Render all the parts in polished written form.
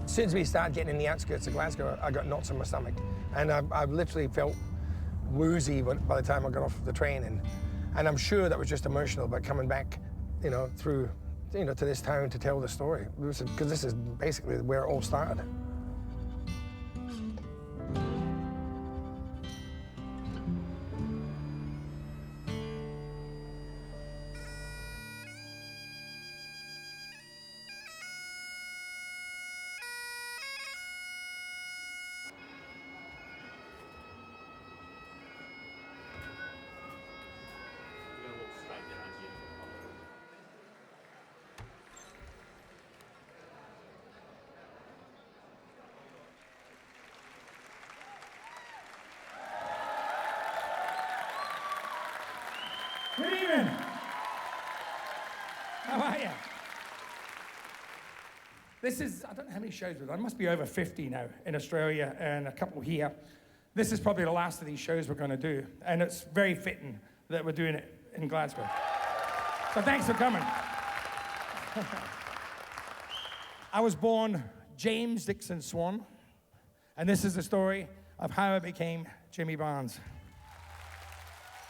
As soon as we started getting in the outskirts of Glasgow, I got knots in my stomach. And I literally felt woozy by the time I got off the train. And I'm sure that was just emotional, but coming back, through, to this town to tell the story. Because this is basically where it all started. Good evening. How are you? This is, I don't know how many shows we've done. It must be over 50 now in Australia and a couple here. This is probably the last of these shows we're going to do, and it's very fitting that we're doing it in Glasgow. So thanks for coming. I was born James Dixon Swan, and this is the story of how I became Jimmy Barnes.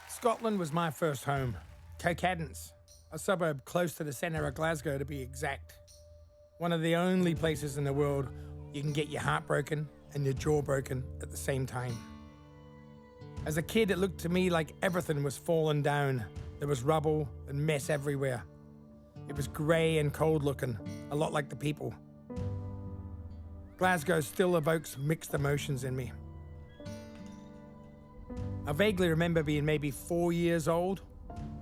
Scotland was my first home. Cowcaddens, a suburb close to the centre of Glasgow to be exact. One of the only places in the world you can get your heart broken and your jaw broken at the same time. As a kid, it looked to me like everything was falling down. There was rubble and mess everywhere. It was grey and cold looking, a lot like the people. Glasgow still evokes mixed emotions in me. I vaguely remember being maybe 4 years old,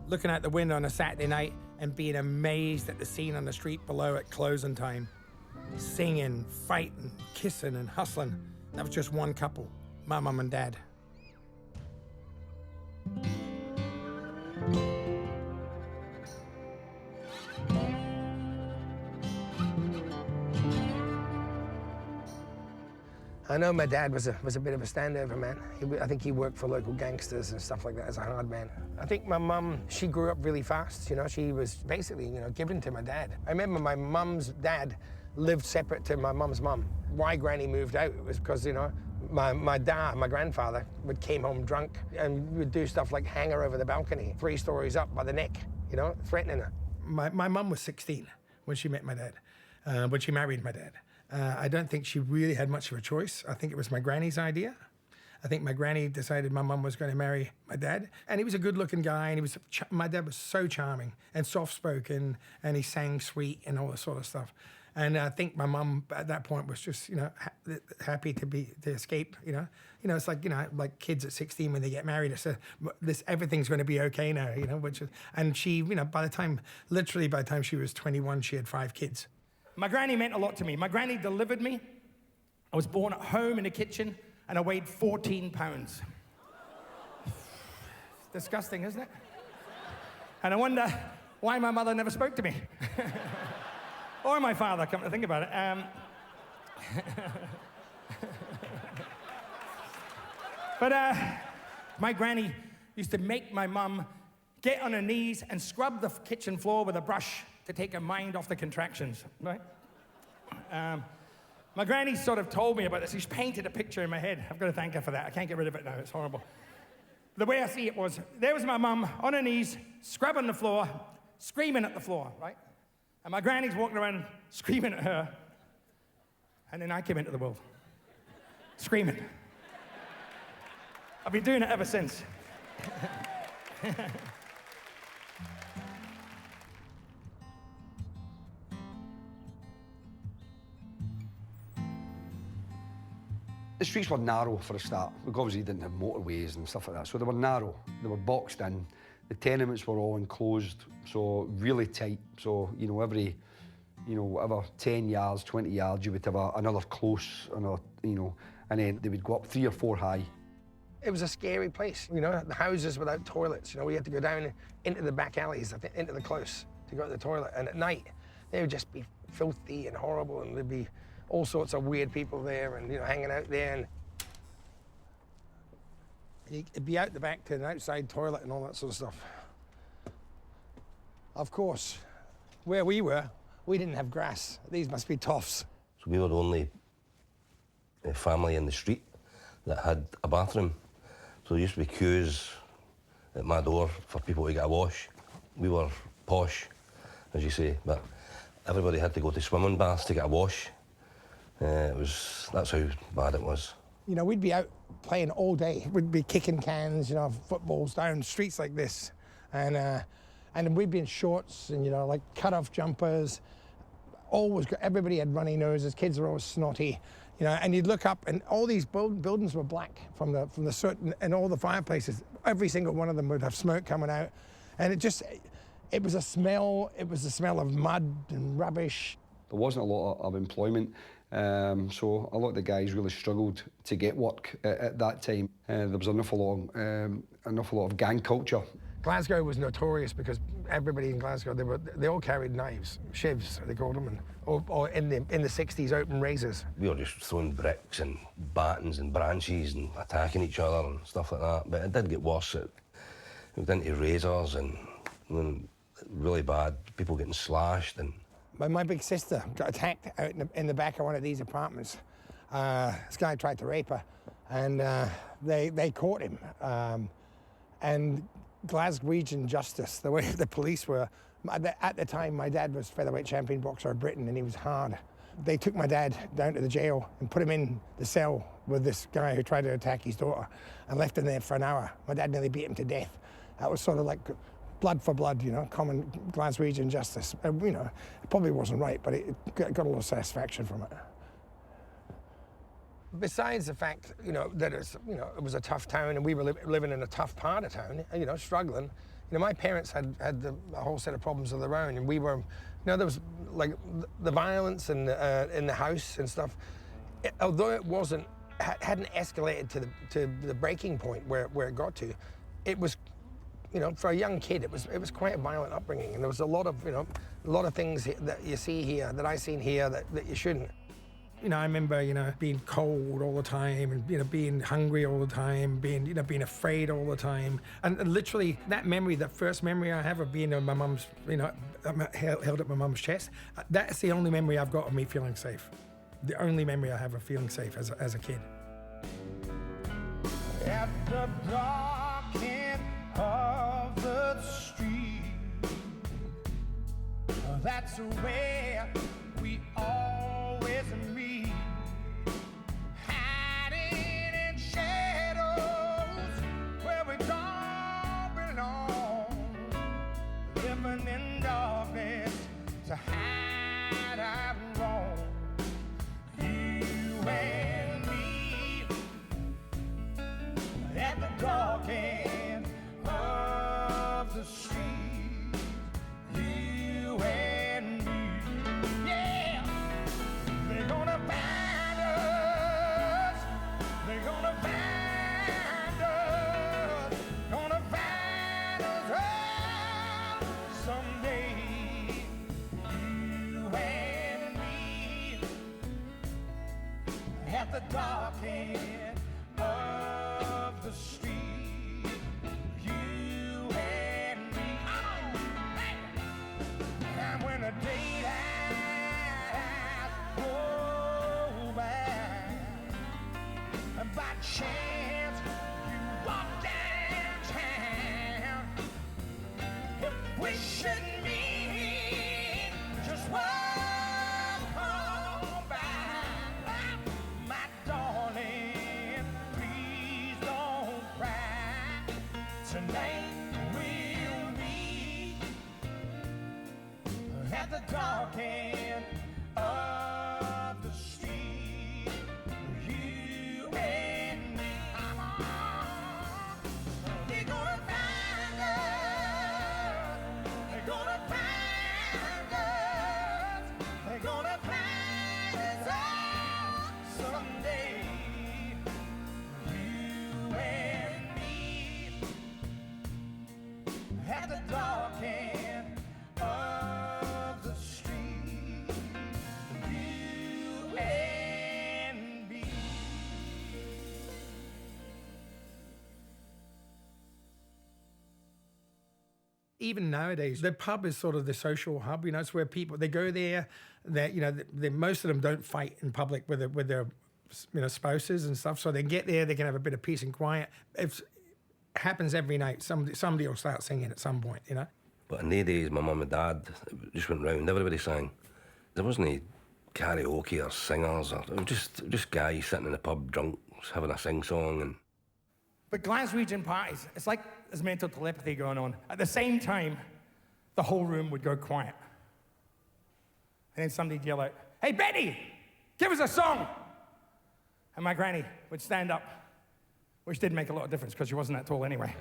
looking out the window on a Saturday night and being amazed at the scene on the street below at closing time. Singing, fighting, kissing and hustling. That was just one couple, my mum and dad. I know my dad was a bit of a standover man. I think he worked for local gangsters and stuff like that as a hard man. I think my mum, she grew up really fast. She was basically, given to my dad. I remember my mum's dad lived separate to my mum's mum. Why Granny moved out was because, my dad, my grandfather, came home drunk and would do stuff like hang her over the balcony, 3 stories up by the neck, threatening her. My mum was 16 when she met my dad, when she married my dad. I don't think she really had much of a choice. I think it was my granny's idea. I think my granny decided my mum was going to marry my dad. And he was a good-looking guy, and my dad was so charming and soft-spoken, and he sang sweet and all this sort of stuff. And I think my mum at that point was just, happy to escape. It's like kids at 16 when they get married. It's everything's going to be okay now. And she, by the time she was 21, she had 5 kids. My granny meant a lot to me. My granny delivered me. I was born at home in the kitchen, and I weighed 14 pounds. Disgusting, isn't it? And I wonder why my mother never spoke to me. Or my father, come to think about it. But my granny used to make my mum get on her knees and scrub the kitchen floor with a brush to take her mind off the contractions, right? My granny sort of told me about this. She's painted a picture in my head. I've got to thank her for that. I can't get rid of it now. It's horrible. The way I see it was, there was my mum on her knees, scrubbing the floor, screaming at the floor, right? And my granny's walking around screaming at her. And then I came into the world, screaming. I've been doing it ever since. The streets were narrow for a start. We obviously didn't have motorways and stuff like that, so they were narrow. They were boxed in. The tenements were all enclosed, so really tight. So, you know, every, you know, whatever, 10 yards, 20 yards, you would have another close, you know, and then they would go up 3 or 4 high. It was a scary place, you know, the houses without toilets. You know, we had to go down into the back alleys, I think, into the close to go to the toilet. And at night, they would just be filthy and horrible, and there'd be all sorts of weird people there and, you know, hanging out there. And you'd be out the back to an outside toilet and all that sort of stuff. Of course, where we were, we didn't have grass. These must be toffs. So we were the only family in the street that had a bathroom. So there used to be queues at my door for people to get a wash. We were posh, as you say, but everybody had to go to swimming baths to get a wash. That's how bad it was. You know, we'd be out playing all day. We'd be kicking cans, you know, footballs down streets like this. And we'd be in shorts and, you know, like cut-off jumpers. Everybody had runny noses. Kids were always snotty. You know, and you'd look up, and all these buildings were black from the soot, and all the fireplaces. Every single one of them would have smoke coming out, and it was a smell. It was the smell of mud and rubbish. There wasn't a lot of employment, so a lot of the guys really struggled to get work at that time. There was an awful lot of gang culture. Glasgow was notorious because everybody in Glasgow, they all carried knives, shivs they called them, or in the 60s, open razors. We were just throwing bricks and battens and branches and attacking each other and stuff like that. But it did get worse. It went into razors and really bad, people getting slashed. And my big sister got attacked out in the back of one of these apartments. This guy tried to rape her, and they caught him. And Glaswegian justice, the way the police were, at the time my dad was featherweight champion boxer of Britain, and he was hard. They took my dad down to the jail and put him in the cell with this guy who tried to attack his daughter, and left him there for an hour. My dad nearly beat him to death. That was sort of like blood for blood, you know, common Glaswegian justice. You know, it probably wasn't right, but it got a lot of satisfaction from it. Besides the fact, you know, that it was a tough town, and we were living in a tough part of town, you know, struggling. You know, my parents had a whole set of problems of their own, and we were, you know, there was like the violence in the house and stuff. Although it hadn't escalated to the breaking point where it got to, it was, you know, for a young kid, it was quite a violent upbringing, and there was a lot of things that you see here, that I seen here, that you shouldn't. You know, I remember, you know, being cold all the time, and, you know, being hungry all the time, being afraid all the time. And literally that memory, that first memory I have of being in my mum's, you know, held at my mum's chest, that's the only memory I've got of me feeling safe. The only memory I have of feeling safe as a kid. At the dark end of the street, that's where we always meet, hiding in shadows where we don't belong, living in darkness to hide our wrong. You and me at the dark end of the street. You and me, yeah. They're gonna find us. They're gonna find us. Gonna find us all someday. You and me at the dark end of the street. You and me. Oh, hey. And when the daylight go by, and by chance you walk downtown, if we should meet, just walk on by, my darling. Please don't cry. Tonight we'll meet at the dark end of the street. You Even nowadays, the pub is sort of the social hub. You know, it's where people, they go there. That, you know, most of them don't fight in public with their spouses and stuff. So they get there, they can have a bit of peace and quiet. It happens every night. Somebody will start singing at some point, you know. But in the days, my mum and dad just went round. Everybody sang. There wasn't any karaoke or singers. It was just guys sitting in the pub drunk, having a sing-song. And But Glaswegian parties, it's like there's mental telepathy going on. At the same time, the whole room would go quiet. And then somebody'd yell out, "Hey, Betty, give us a song!" And my granny would stand up, which did make a lot of difference because she wasn't that tall anyway.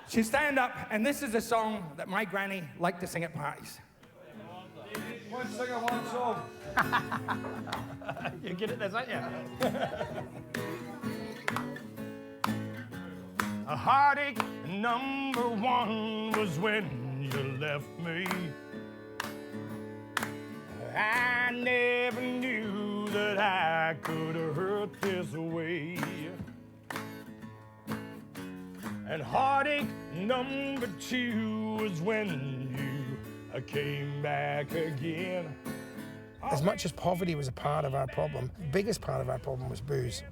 She'd stand up, and this is a song that my granny liked to sing at parties. One singer, one song. You get it, that's right, yeah. A heartache #1 was when you left me. I never knew that I could have hurt this way. And heartache #2 was when you came back again. As much as poverty was a part of our problem, the biggest part of our problem was booze.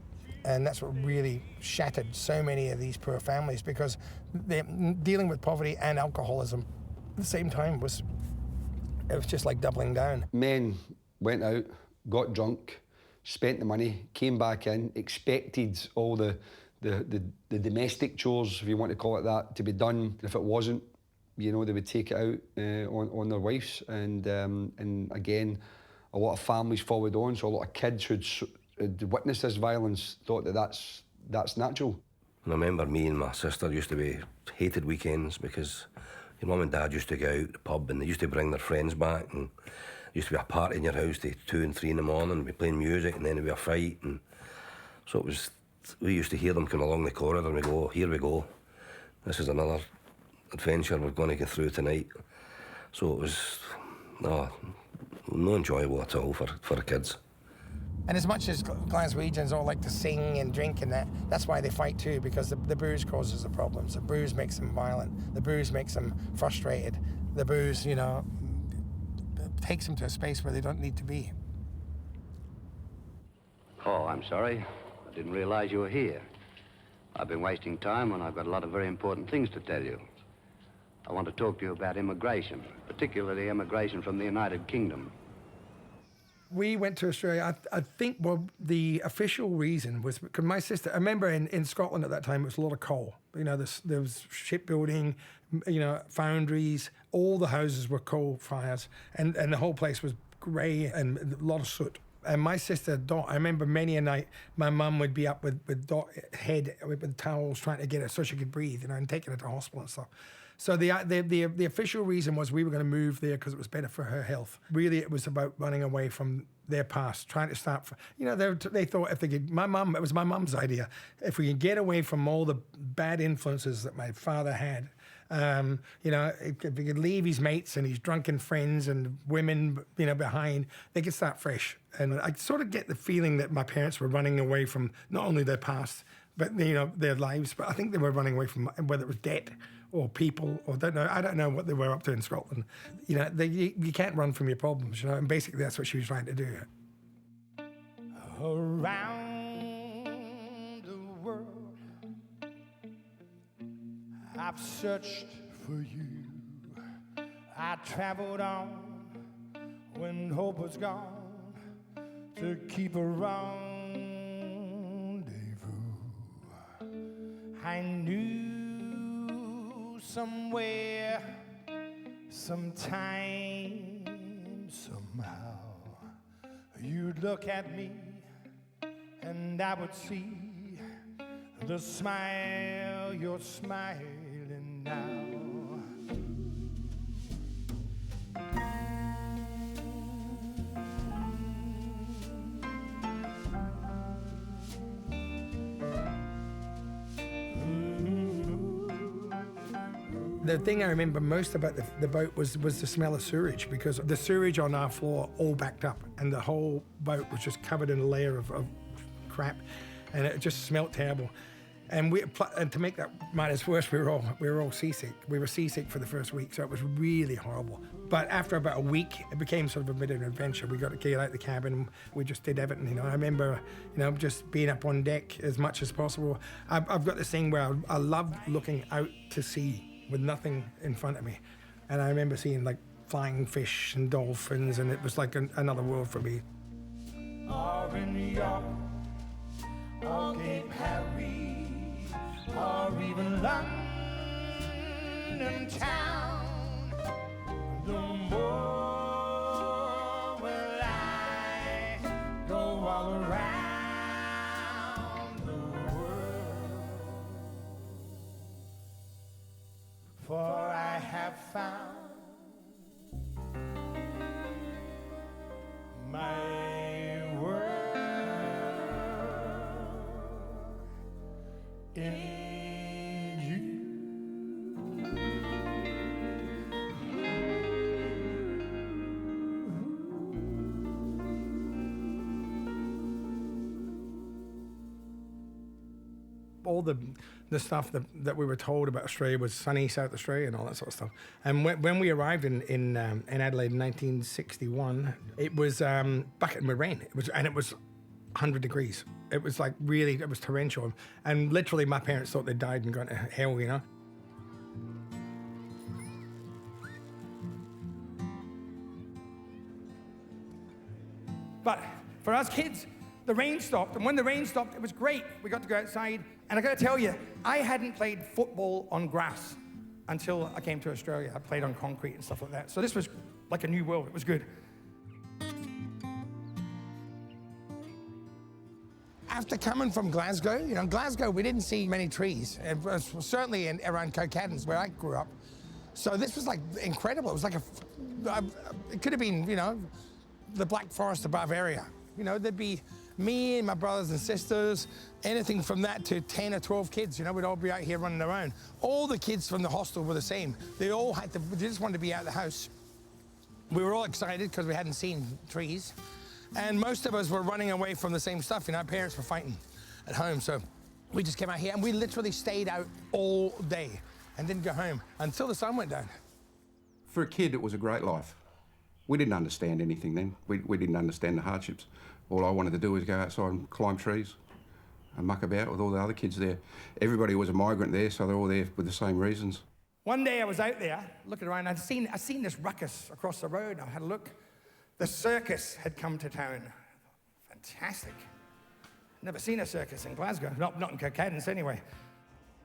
And that's what really shattered so many of these poor families, because they're dealing with poverty and alcoholism at the same time. It was just like doubling down. Men went out, got drunk, spent the money, came back in, expected all the domestic chores, if you want to call it that, to be done. If it wasn't, you know, they would take it out on their wives. And again, a lot of families followed on, so a lot of kids who'd witnessed this violence thought that that's natural. I remember me and my sister used to be hated weekends because your mum and dad used to go out to the pub and they used to bring their friends back, and there used to be a party in your house till 2 and 3 in the morning, we'd be playing music, and then there'd be a fight. And so it was, we used to hear them coming along the corridor and we go, "Here we go. This is another adventure we're going to get through tonight." So it was no enjoyable at all for the kids. And as much as Glaswegians all like to sing and drink and that's why they fight too, because the booze causes the problems. The booze makes them violent. The booze makes them frustrated. The booze, you know, takes them to a space where they don't need to be. Oh, I'm sorry. I didn't realize you were here. I've been wasting time when I've got a lot of very important things to tell you. I want to talk to you about immigration, particularly immigration from the United Kingdom. We went to Australia. I think, well, the official reason was because my sister, I remember in Scotland at that time, it was a lot of coal. You know, there was shipbuilding, you know, foundries, all the houses were coal fires, and the whole place was grey and a lot of soot. And my sister, Dot, I remember many a night, my mum would be up with Dot head with towels trying to get her so she could breathe, you know, and taking her to hospital and stuff. So the official reason was we were going to move there because it was better for her health. Really, it was about running away from their past, trying to start. You know, they thought if they could. It was my mum's idea. If we could get away from all the bad influences that my father had, you know, if he could leave his mates and his drunken friends and women, you know, behind, they could start fresh. And I sort of get the feeling that my parents were running away from not only their past, but, you know, their lives. But I think they were running away from whether it was debt or people, or I don't know what they were up to in Scotland. You know, you can't run from your problems, you know, and basically that's what she was trying to do. Around the world, I've searched for you. I traveled on when hope was gone to keep a rendezvous. I knew somewhere, sometime, somehow, you'd look at me and I would see the smile you're smiling now. The thing I remember most about the boat was the smell of sewage, because the sewage on our floor all backed up and the whole boat was just covered in a layer of crap, and it just smelled terrible. And and to make that matters worse, we were all seasick. We were seasick for the first week, so it was really horrible. But after about a week, it became sort of a bit of an adventure. We got to get out the cabin, and we just did everything. You know, I remember, you know, just being up on deck as much as possible. I've got this thing where I love looking out to sea with nothing in front of me, and I remember seeing like flying fish and dolphins, and it was like another world for me. Or in New York, or Cape Harry, or even London town, the more will I go all around the world, for I have found my world in you. All the stuff that we wwere told about Australia was sunny South Australia and all that sort of stuff. And when we arrived in Adelaide in 1961, it was bucketing with rain. It was 100 degrees. It was like really, it was torrential. And literally my parents thought they died and gone to hell, you know. But for us kids, the rain stopped, and when the rain stopped, it was great. We got to go outside, and I got to tell you, I hadn't played football on grass until I came to Australia. I played on concrete and stuff like that. So this was like a new world. It was good. After coming from Glasgow, you know, Glasgow, we didn't see many trees. It was certainly around Cocaddens, where I grew up. So this was like incredible. It was like it could have been, you know, the Black Forest of Bavaria. You know, there'd be me and my brothers and sisters, anything from that to 10 or 12 kids, you know, we'd all be out here running around. All the kids from the hostel were the same. They just wanted to be out of the house. We were all excited because we hadn't seen trees. And most of us were running away from the same stuff. You know, our parents were fighting at home. So we just came out here and we literally stayed out all day and didn't go home until the sun went down. For a kid, it was a great life. We didn't understand anything then. We didn't understand the hardships. All I wanted to do was go outside and climb trees and muck about with all the other kids there. Everybody was a migrant there, so they're all there with the same reasons. One day I was out there looking around. I'd seen this ruckus across the road. I had a look. The circus had come to town. Fantastic. Never seen a circus in Glasgow. Not in Cocaddens anyway.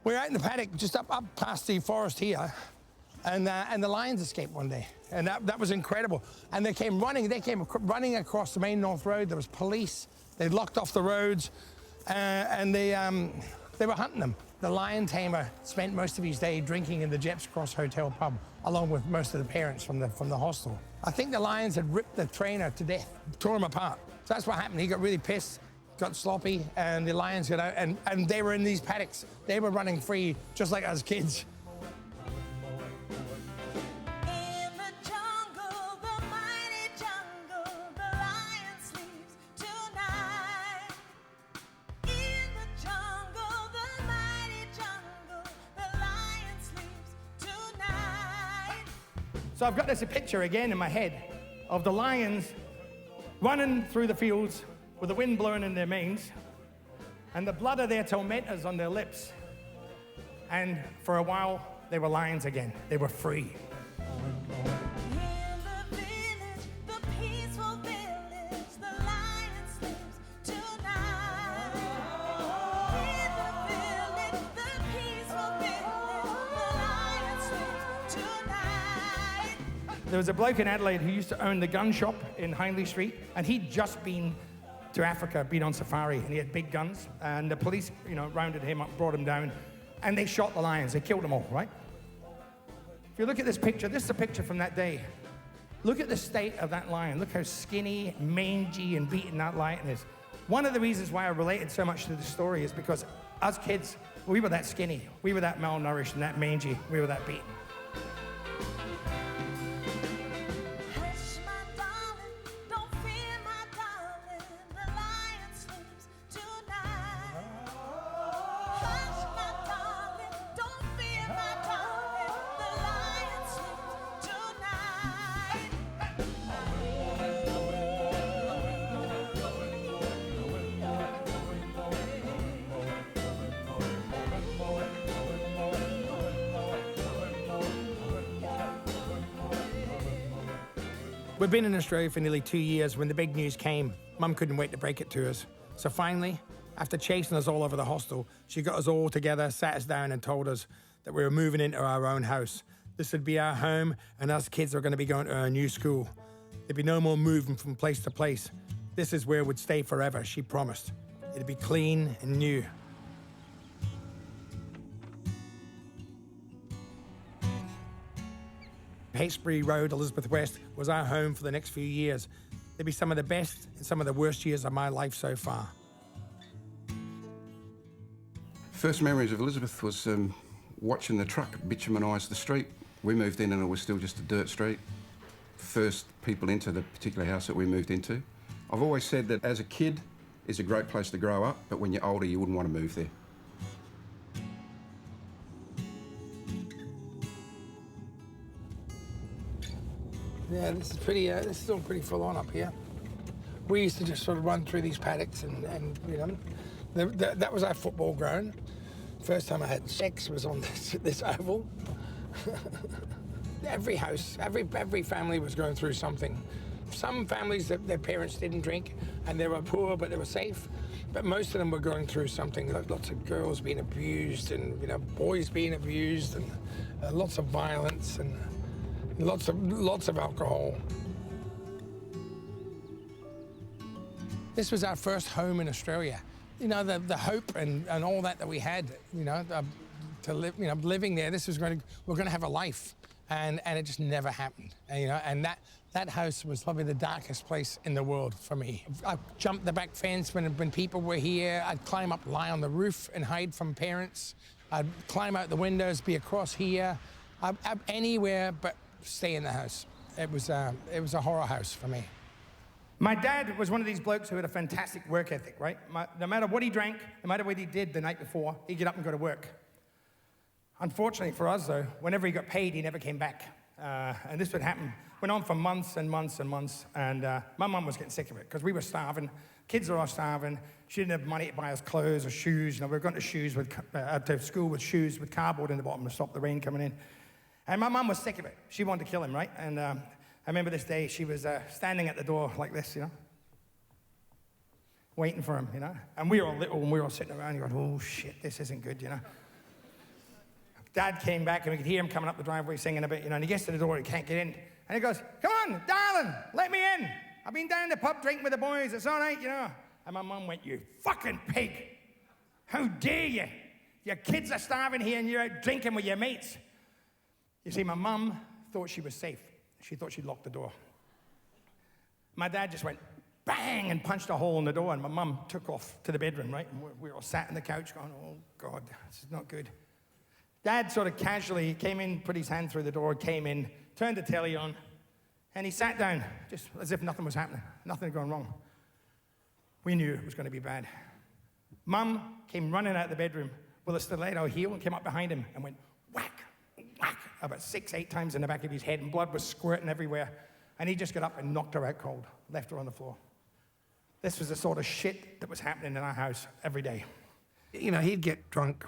We were out in the paddock just up past the forest here. And the lions escaped one day, and that was incredible. And they came running across the main North Road. There was police. They locked off the roads, and they were hunting them. The lion tamer spent most of his day drinking in the Jeps Cross Hotel pub, along with most of the parents from the hostel. I think the lions had ripped the trainer to death, tore him apart. So that's what happened. He got really pissed, got sloppy, and the lions got out, and they were in these paddocks. They were running free, just like us kids. So I've got this picture again in my head of the lions running through the fields with the wind blowing in their manes and the blood of their tormentors on their lips. And for a while, they were lions again. They were free. There was a bloke in Adelaide who used to own the gun shop in Hindley Street, and he'd just been to Africa, been on safari, and he had big guns, and the police, you know, rounded him up, brought him down, and they shot the lions. They killed them all, right? If you look at this is a picture from that day. Look at the state of that lion. Look how skinny, mangy, and beaten that lion is. One of the reasons why I related so much to the story is because us kids, we were that skinny, we were that malnourished and that mangy, we were that beaten. We've been in Australia for nearly 2 years. When the big news came, Mum couldn't wait to break it to us. So finally, after chasing us all over the hostel, she got us all together, sat us down and told us that we were moving into our own house. This would be our home, and us kids are going to be going to our new school. There'd be no more moving from place to place. This is where we'd stay forever, she promised. It'd be clean and new. Hastbury Road, Elizabeth West, was our home for the next few years. They'd be some of the best and some of the worst years of my life so far. First memories of Elizabeth was watching the truck bitumenise the street. We moved in and it was still just a dirt street. First people into the particular house that we moved into. I've always said that as a kid, it's a great place to grow up, but when you're older, you wouldn't want to move there. Yeah, this is all pretty full on up here. We used to just sort of run through these paddocks and you know, that was our football ground. First time I had sex was on this oval. Every house, every family was going through something. Some families, their parents didn't drink and they were poor, but they were safe. But most of them were going through something, like lots of girls being abused and, you know, boys being abused and lots of violence and lots of alcohol. This was our first home in Australia. You know, the hope and all that we had, you know, to live, you know, living there, we're going to have a life. And it just never happened. And, you know, and that house was probably the darkest place in the world for me. I jumped the back fence when people were here. I'd climb up, lie on the roof and hide from parents. I'd climb out the windows, be across here, anywhere but stay in the house. It was a horror house for me. My dad was one of these blokes who had a fantastic work ethic, right? No matter what he drank, no matter what he did the night before, he'd get up and go to work. Unfortunately for us, though, whenever he got paid, he never came back. And this would happen. Went on for months and months and months. And my mum was getting sick of it because we were starving. Kids are all starving. She didn't have money to buy us clothes or shoes. You know, we were going to school with shoes with cardboard in the bottom to stop the rain coming in. And my mum was sick of it. She wanted to kill him, right? And I remember this day, she was standing at the door like this, you know, waiting for him, you know. And we were all little and we were all sitting around going, oh, shit, this isn't good, you know. Dad came back and we could hear him coming up the driveway singing a bit, you know, and he gets to the door, he can't get in. And he goes, come on, darling, let me in. I've been down the pub drinking with the boys, it's all right, you know. And my mum went, you fucking pig. How dare you? Your kids are starving here and you're out drinking with your mates. You see, my mum thought she was safe. She thought she'd locked the door. My dad just went bang and punched a hole in the door, and my mum took off to the bedroom, right? And we were all sat on the couch going, oh, God, this is not good. Dad sort of casually came in, put his hand through the door, came in, turned the telly on, and he sat down, just as if nothing was happening, nothing had gone wrong. We knew it was going to be bad. Mum came running out of the bedroom with a stiletto heel and came up behind him and went whack, whack, about 6-8 times in the back of his head, and blood was squirting everywhere. And he just got up and knocked her out cold, left her on the floor. This was the sort of shit that was happening in our house every day. You know, he'd get drunk,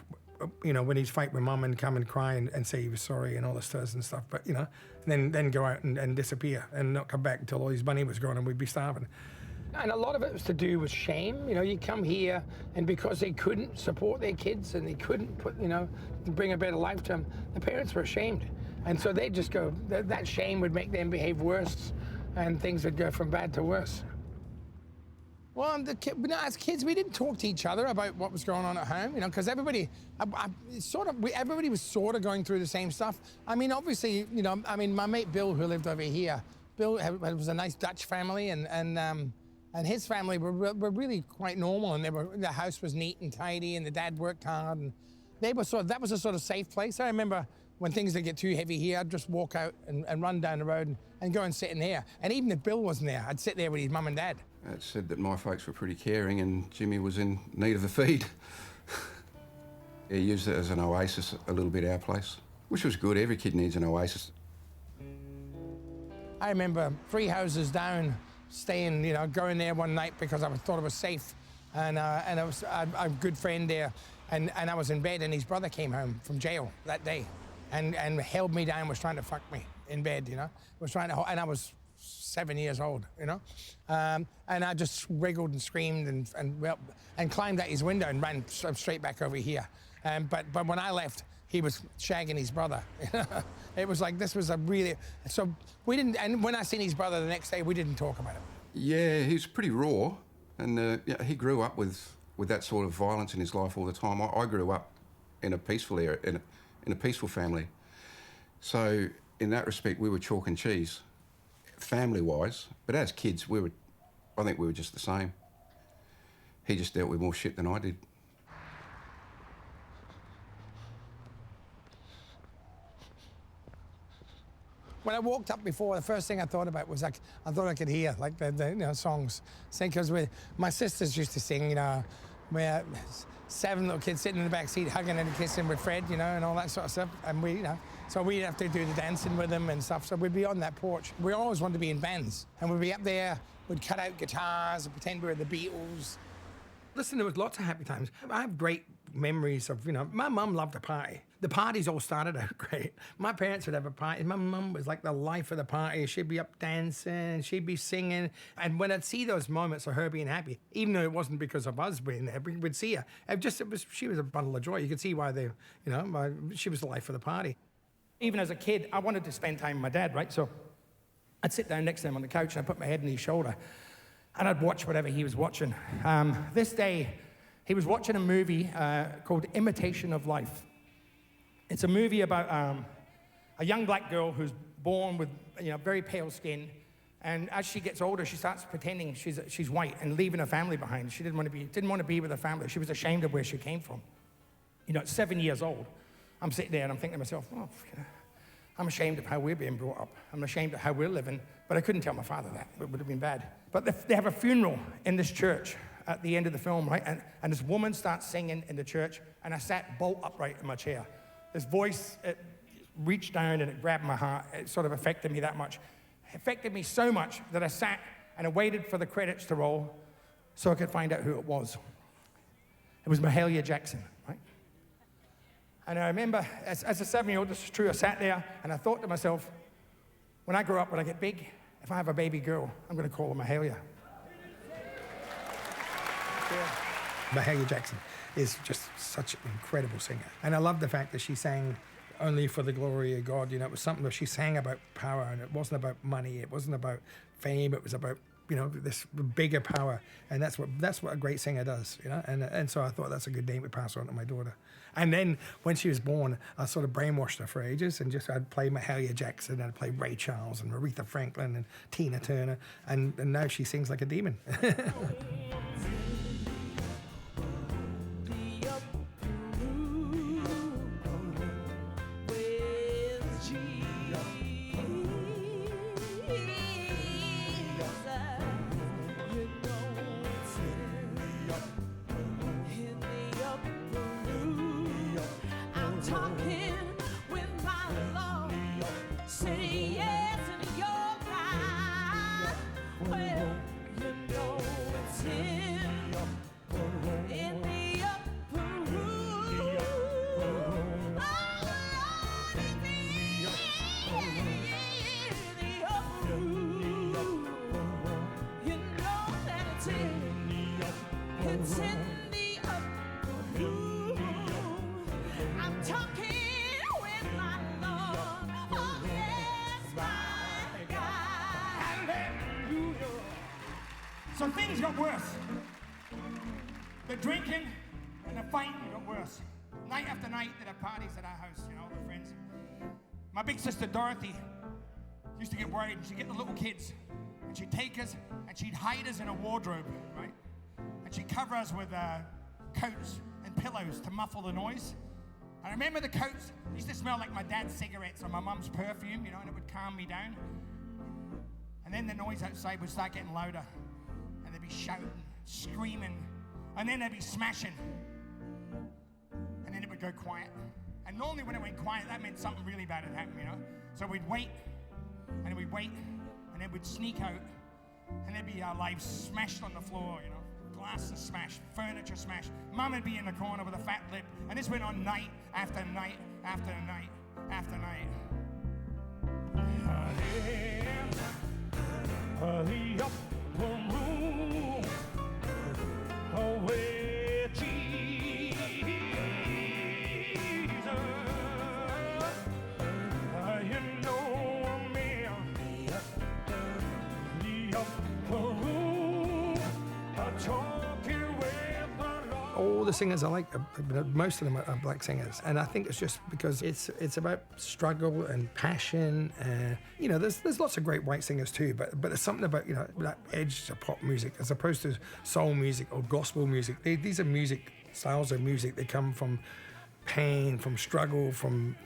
you know, when he'd fight with Mum and come and cry and say he was sorry and all this and stuff. But, you know, then go out and disappear and not come back until all his money was gone and we'd be starving. And a lot of it was to do with shame. You know, you come here and because they couldn't support their kids and they couldn't bring a better life to them, the parents were ashamed. And so they'd just go, that shame would make them behave worse and things would go from bad to worse. Well, as kids, we didn't talk to each other about what was going on at home, you know, because everybody was sort of going through the same stuff. I mean, obviously, you know, I mean, my mate Bill, who lived over here, Bill was a nice Dutch family, and his family were really quite normal, and the house was neat and tidy, and the dad worked hard, and that was a sort of safe place. I remember when things would get too heavy here, I'd just walk out and run down the road and go and sit in there. And even if Bill wasn't there, I'd sit there with his mum and dad. It said that my folks were pretty caring and Jimmy was in need of a feed. He used it as an oasis a little bit, our place, which was good. Every kid needs an oasis. I remember 3 houses down, staying, you know, going there one night because I thought it was safe. And I was a good friend there. And I was in bed and his brother came home from jail that day and held me down, was trying to fuck me in bed, you know. And I was 7 years old, you know? And I just wriggled and screamed and climbed out his window and ran straight back over here. But when I left, he was shagging his brother. It was like, this was a really, so we didn't, and when I seen his brother the next day, we didn't talk about it. Yeah, he was pretty raw, and yeah, he grew up with that sort of violence in his life all the time. I grew up in a peaceful area, in a peaceful family. So in that respect, we were chalk and cheese, family-wise. But as kids, I think we were just the same. He just dealt with more shit than I did. When I walked up before, the first thing I thought about was like, I thought I could hear like the songs. Because my sisters used to sing, you know, where 7 little kids sitting in the back seat hugging and kissing with Fred, you know, and all that sort of stuff. And we, you know, so we'd have to do the dancing with them and stuff. So we'd be on that porch. We always wanted to be in bands, and we'd be up there. We'd cut out guitars and pretend we were the Beatles. Listen, there was lots of happy times. I have great memories of, you know, my mum loved to party. The parties all started out great. My parents would have a party. My mum was like the life of the party. She'd be up dancing, she'd be singing. And when I'd see those moments of her being happy, even though it wasn't because of us being there, we'd see her. She was a bundle of joy. You could see why she was the life of the party. Even as a kid, I wanted to spend time with my dad, right? So I'd sit down next to him on the couch and I'd put my head on his shoulder and I'd watch whatever he was watching. This day, he was watching a movie called Imitation of Life. It's a movie about a young black girl who's born with, you know, very pale skin, and as she gets older, she starts pretending she's white and leaving her family behind. She didn't want to be with her family. She was ashamed of where she came from. You know, at 7 years old, I'm sitting there and I'm thinking to myself, oh, I'm ashamed of how we're being brought up. I'm ashamed of how we're living, but I couldn't tell my father that. It would have been bad. But they have a funeral in this church at the end of the film, right? And this woman starts singing in the church, and I sat bolt upright in my chair. This voice, it reached down and it grabbed my heart. It sort of affected me that much. It affected me so much that I sat and I waited for the credits to roll so I could find out who it was. It was Mahalia Jackson, right? And I remember, as a 7-year-old, this is true, I sat there and I thought to myself, when I grow up, when I get big, if I have a baby girl, I'm going to call her Mahalia. Mahalia Jackson is just such an incredible singer. And I love the fact that she sang only for the glory of God. You know, it was something that she sang about power, and it wasn't about money, it wasn't about fame, it was about, you know, this bigger power. And that's what a great singer does, you know. And so I thought that's a good name to pass on to my daughter. And then when she was born, I sort of brainwashed her for ages, and I'd play Mahalia Jackson, and I'd play Ray Charles and Aretha Franklin and Tina Turner, and now she sings like a demon. So things got worse. The drinking and the fighting got worse. Night after night, they'd have parties at our house, you know, with friends. My big sister Dorothy used to get worried, and she'd get the little kids, and she'd take us, and she'd hide us in a wardrobe, right? And she'd cover us with coats and pillows to muffle the noise. I remember the coats used to smell like my dad's cigarettes or my mum's perfume, you know, and it would calm me down. And then the noise outside would start getting louder. And they'd be shouting, screaming, and then they'd be smashing. And then it would go quiet. And normally when it went quiet, that meant something really bad had happened, you know? So we'd wait, and we'd wait, and then we'd sneak out, and there'd be our lives smashed on the floor, you know? Glasses smashed, furniture smashed. Mum would be in the corner with a fat lip, and this went on night after night after night after night. the upper room, where Jesus, you know me, the upper room, talking with the Lord. All the singers I like, most of them are black singers, and I think it's just because it's about struggle and passion. You know, there's lots of great white singers too, but there's something about, you know, that edge to pop music as opposed to soul music or gospel music. These are music styles of music that come from pain, from struggle, from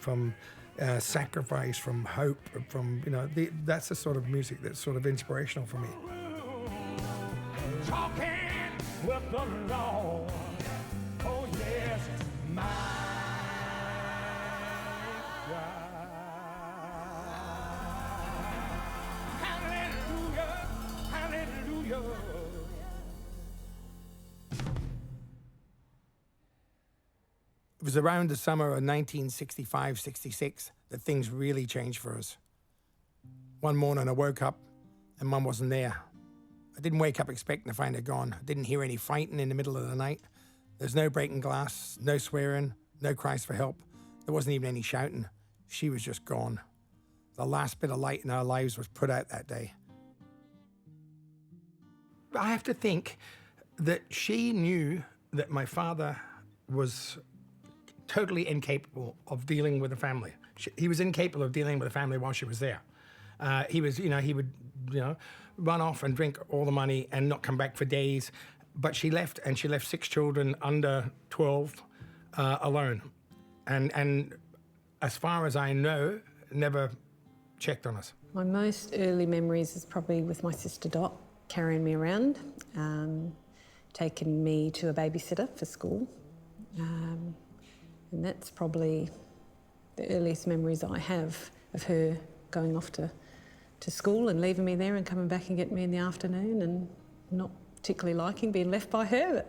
sacrifice, from hope, from, you know, that's the sort of music that's sort of inspirational for me. Talking with the Lord. Oh yes, my God. Hallelujah, hallelujah. It was around the summer of 1965-66 that things really changed for us. One morning I woke up and Mum wasn't there. I didn't wake up expecting to find her gone. I didn't hear any fighting in the middle of the night. There's no breaking glass, no swearing, no cries for help. There wasn't even any shouting. She was just gone. The last bit of light in our lives was put out that day. I have to think that she knew that my father was totally incapable of dealing with a family. He was incapable of dealing with a family while she was there. He would, run off and drink all the money and not come back for days. But she left, and she left 6 children under 12 alone. And as far as I know, never checked on us. My most early memories is probably with my sister Dot, carrying me around, taking me to a babysitter for school. And that's probably the earliest memories I have of her going off to school and leaving me there and coming back and getting me in the afternoon, and not particularly liking being left by her.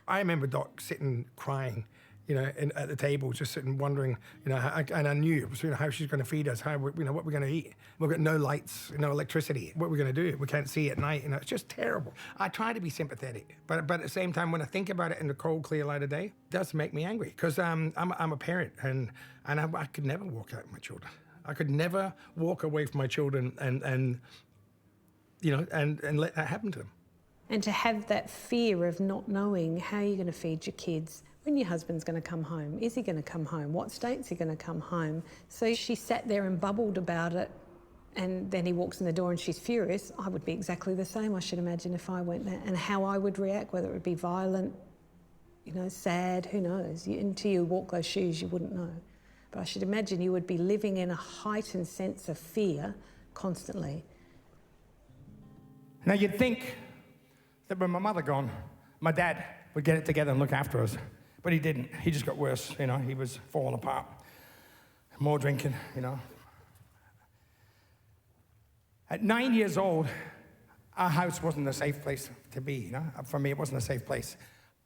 I remember Doc sitting crying, at the table, just sitting wondering, and I knew it was, how she's going to feed us, what we're going to eat. We've got no lights, no electricity. What we're going to do? We can't see at night. It's just terrible. I try to be sympathetic, but at the same time, when I think about it in the cold, clear light of day, it does make me angry because I'm a parent, and I could never walk out with my children. I could never walk away from my children and let that happen to them. And to have that fear of not knowing how you're going to feed your kids, when your husband's going to come home, is he going to come home? What state's he going to come home? So she sat there and bubbled about it, and then he walks in the door and she's furious. I would be exactly the same, I should imagine, if I went there, and how I would react, whether it would be violent, sad, who knows? Until you walk those shoes, you wouldn't know. But I should imagine you would be living in a heightened sense of fear constantly. Now you'd think that with my mother gone, my dad would get it together and look after us. But he didn't. He just got worse, He was falling apart. More drinking, At 9 years old, our house wasn't a safe place to be, For me, it wasn't a safe place.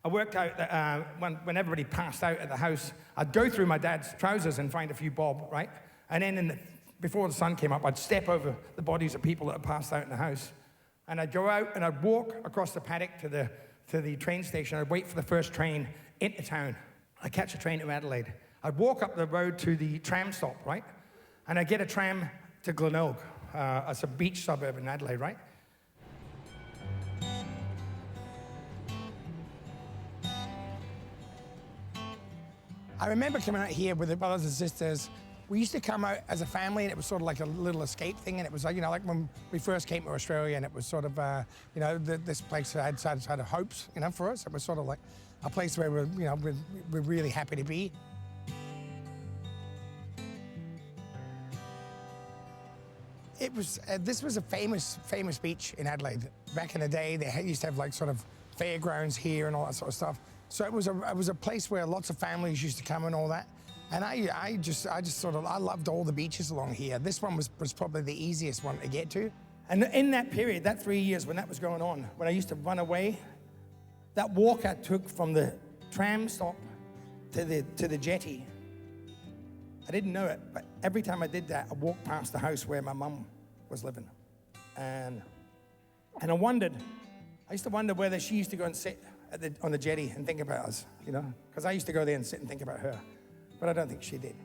I worked out that when everybody passed out at the house, I'd go through my dad's trousers and find a few bob, right? And then before the sun came up, I'd step over the bodies of people that had passed out in the house. And I'd go out and I'd walk across the paddock to the train station. I'd wait for the first train into town. I'd catch a train to Adelaide. I'd walk up the road to the tram stop, right? And I'd get a tram to Glenelg. It's a beach suburb in Adelaide, right? I remember coming out here with the brothers and sisters. We used to come out as a family, and it was sort of like a little escape thing. And it was like, like when we first came to Australia, and it was sort of, this place had hopes, for us. It was sort of like a place where we're really happy to be. It was, this was a famous beach in Adelaide. Back in the day, they used to have like sort of fairgrounds here and all that sort of stuff. So it was a place where lots of families used to come and all that. And I just sort of, I loved all the beaches along here. This one was probably the easiest one to get to. And in that period, that 3 years when that was going on, when I used to run away, that walk I took from the tram stop to the jetty, I didn't know it, but every time I did that, I walked past the house where my mum was living. And I wondered, I used to wonder whether she used to go and sit on the jetty and think about us, you know? Because I used to go there and sit and think about her. But I don't think she did.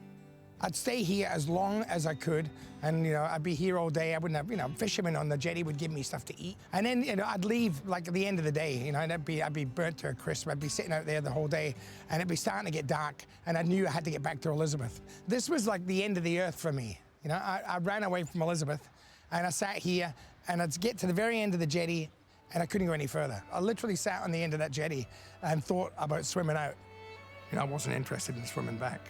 I'd stay here as long as I could, and you know, I'd be here all day. I wouldn't have, you know, fishermen on the jetty would give me stuff to eat, and then you know, I'd leave like at the end of the day. You know, I'd be burnt to a crisp. I'd be sitting out there the whole day, and it'd be starting to get dark, and I knew I had to get back to Elizabeth. This was like the end of the earth for me. You know, I ran away from Elizabeth, and I sat here, and I'd get to the very end of the jetty, and I couldn't go any further. I literally sat on the end of that jetty and thought about swimming out. You know, I wasn't interested in swimming back.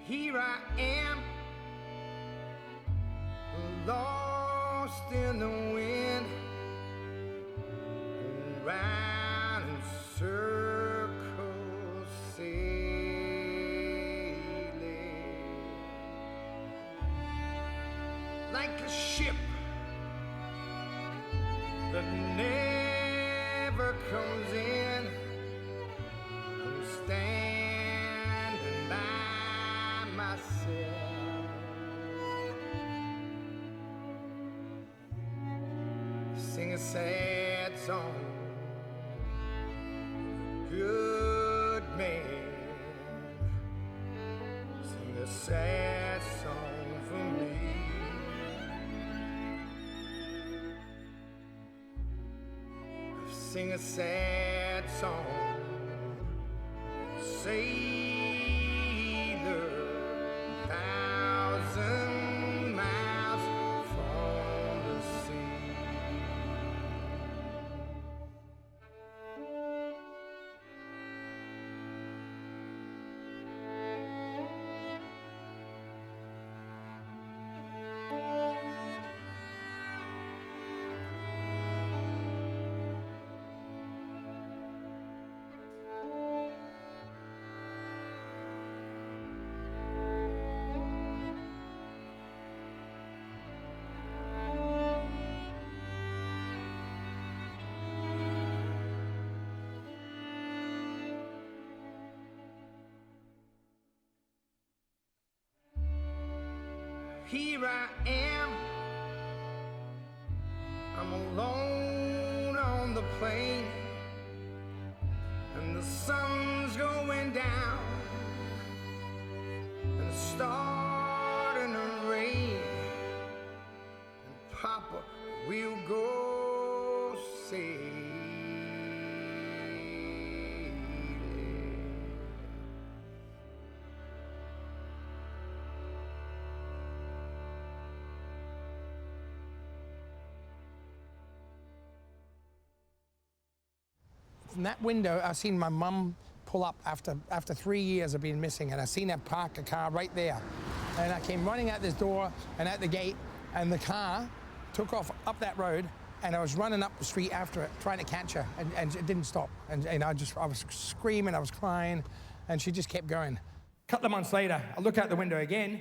Here I am, lost in the wind, round in circles sailing, like a ship that never comes in. I'm standing by myself, sing a sad song, good man, sing a sad song for me. Sing a sad song, sailor, 1,000 miles from the sea. Here I am, I'm alone on the plain, and the sun's going down, and it's starting to rain, and Papa will go sailing. From that window, I seen my mum pull up after 3 years of being missing, and I seen her park a car right there. And I came running out this door and out the gate, and the car took off up that road, and I was running up the street after it, trying to catch her, and it didn't stop. And I was screaming, I was crying, and she just kept going. A couple of months later, I look out the window again,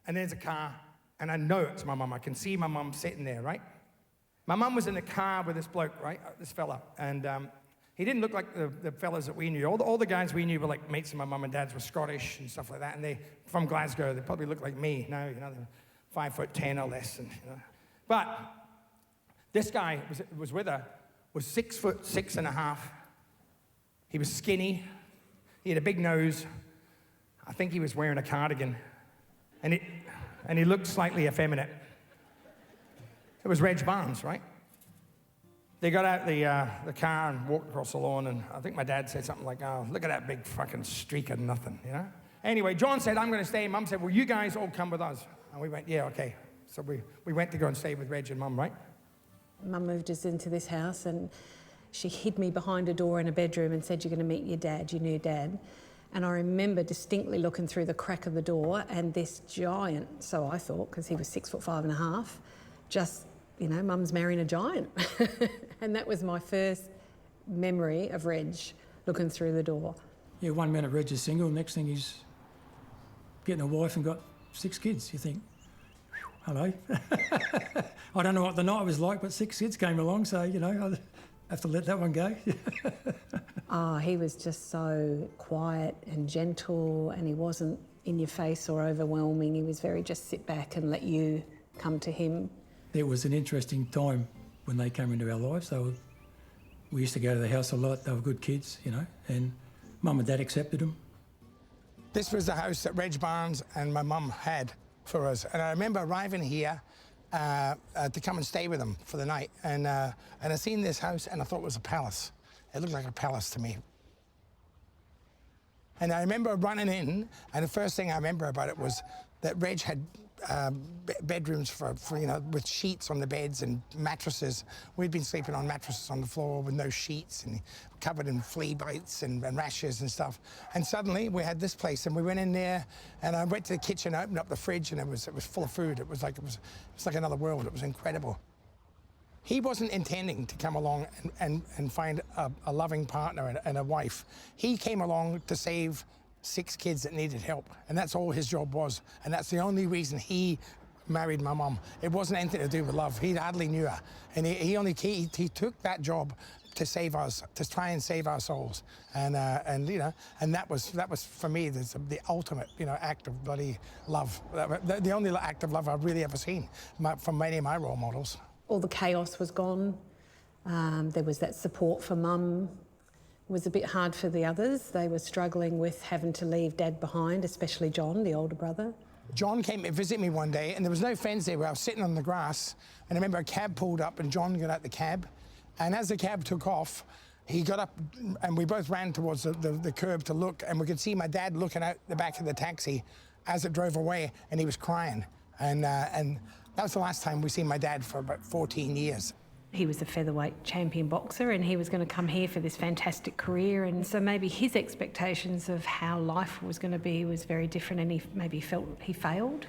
and there's a car, and I know it's my mum. I can see my mum sitting there, right? My mum was in the car with this bloke, right? This fella, and he didn't look like the fellas that we knew. All the guys we knew were like mates of my mum and dad's, were Scottish and stuff like that, and they from Glasgow. They probably looked like me now, you know, they're 5'10" or less, and you know. But this guy was with her, was 6'6.5". He was skinny. He had a big nose. I think he was wearing a cardigan, and he looked slightly effeminate. It was Reg Barnes, right? They got out the car and walked across the lawn, and I think my dad said something like, "Oh, look at that big fucking streak of nothing," you know? Anyway, John said, "I'm going to stay." Mum said, "Well, you guys all come with us." And we went, yeah, okay. So we went to go and stay with Reg and Mum, right? Mum moved us into this house and she hid me behind a door in a bedroom and said, you're going to meet your dad, your new dad. And I remember distinctly looking through the crack of the door and this giant, so I thought, because he was 6'5.5", just, you know, Mum's marrying a giant. And that was my first memory of Reg looking through the door. Yeah, 1 minute Reg is single, next thing he's getting a wife and got 6 kids. You think, hello. I don't know what the night was like, but 6 kids came along, so, you know, I have to let that one go. Oh, he was just so quiet and gentle, and he wasn't in your face or overwhelming. He was very just sit back and let you come to him. It was an interesting time when they came into our lives. We used to go to the house a lot. They were good kids, you know, and Mum and Dad accepted them. This was the house that Reg Barnes and my mum had for us. And I remember arriving here to come and stay with them for the night. And I seen this house and I thought it was a palace. It looked like a palace to me. And I remember running in, and the first thing I remember about it was that Reg had bedrooms for you know, with sheets on the beds and mattresses. We'd been sleeping on mattresses on the floor with no sheets and covered in flea bites and rashes and stuff. And suddenly we had this place, and we went in there, and I went to the kitchen, opened up the fridge, and it was full of food. It was like another world. It was incredible. He wasn't intending to come along and find a loving partner and a wife. He came along to save 6 kids that needed help, and that's all his job was. And that's the only reason he married my mum. It wasn't anything to do with love. He hardly knew her, and he took that job to save us, to try and save our souls. And you know, and that was for me the ultimate, you know, act of bloody love. The only act of love I've really ever seen from many of my role models. All the chaos was gone. There was that support for Mum. It was a bit hard for the others. They were struggling with having to leave Dad behind, especially John, the older brother. John came to visit me one day, and there was no fence there where I was sitting on the grass, and I remember a cab pulled up and John got out the cab, and as the cab took off, he got up and we both ran towards the curb to look, and we could see my dad looking out the back of the taxi as it drove away, and he was crying. And that was the last time we seen my dad for about 14 years. He was a featherweight champion boxer, and he was going to come here for this fantastic career, and so maybe his expectations of how life was going to be was very different, and he maybe felt he failed.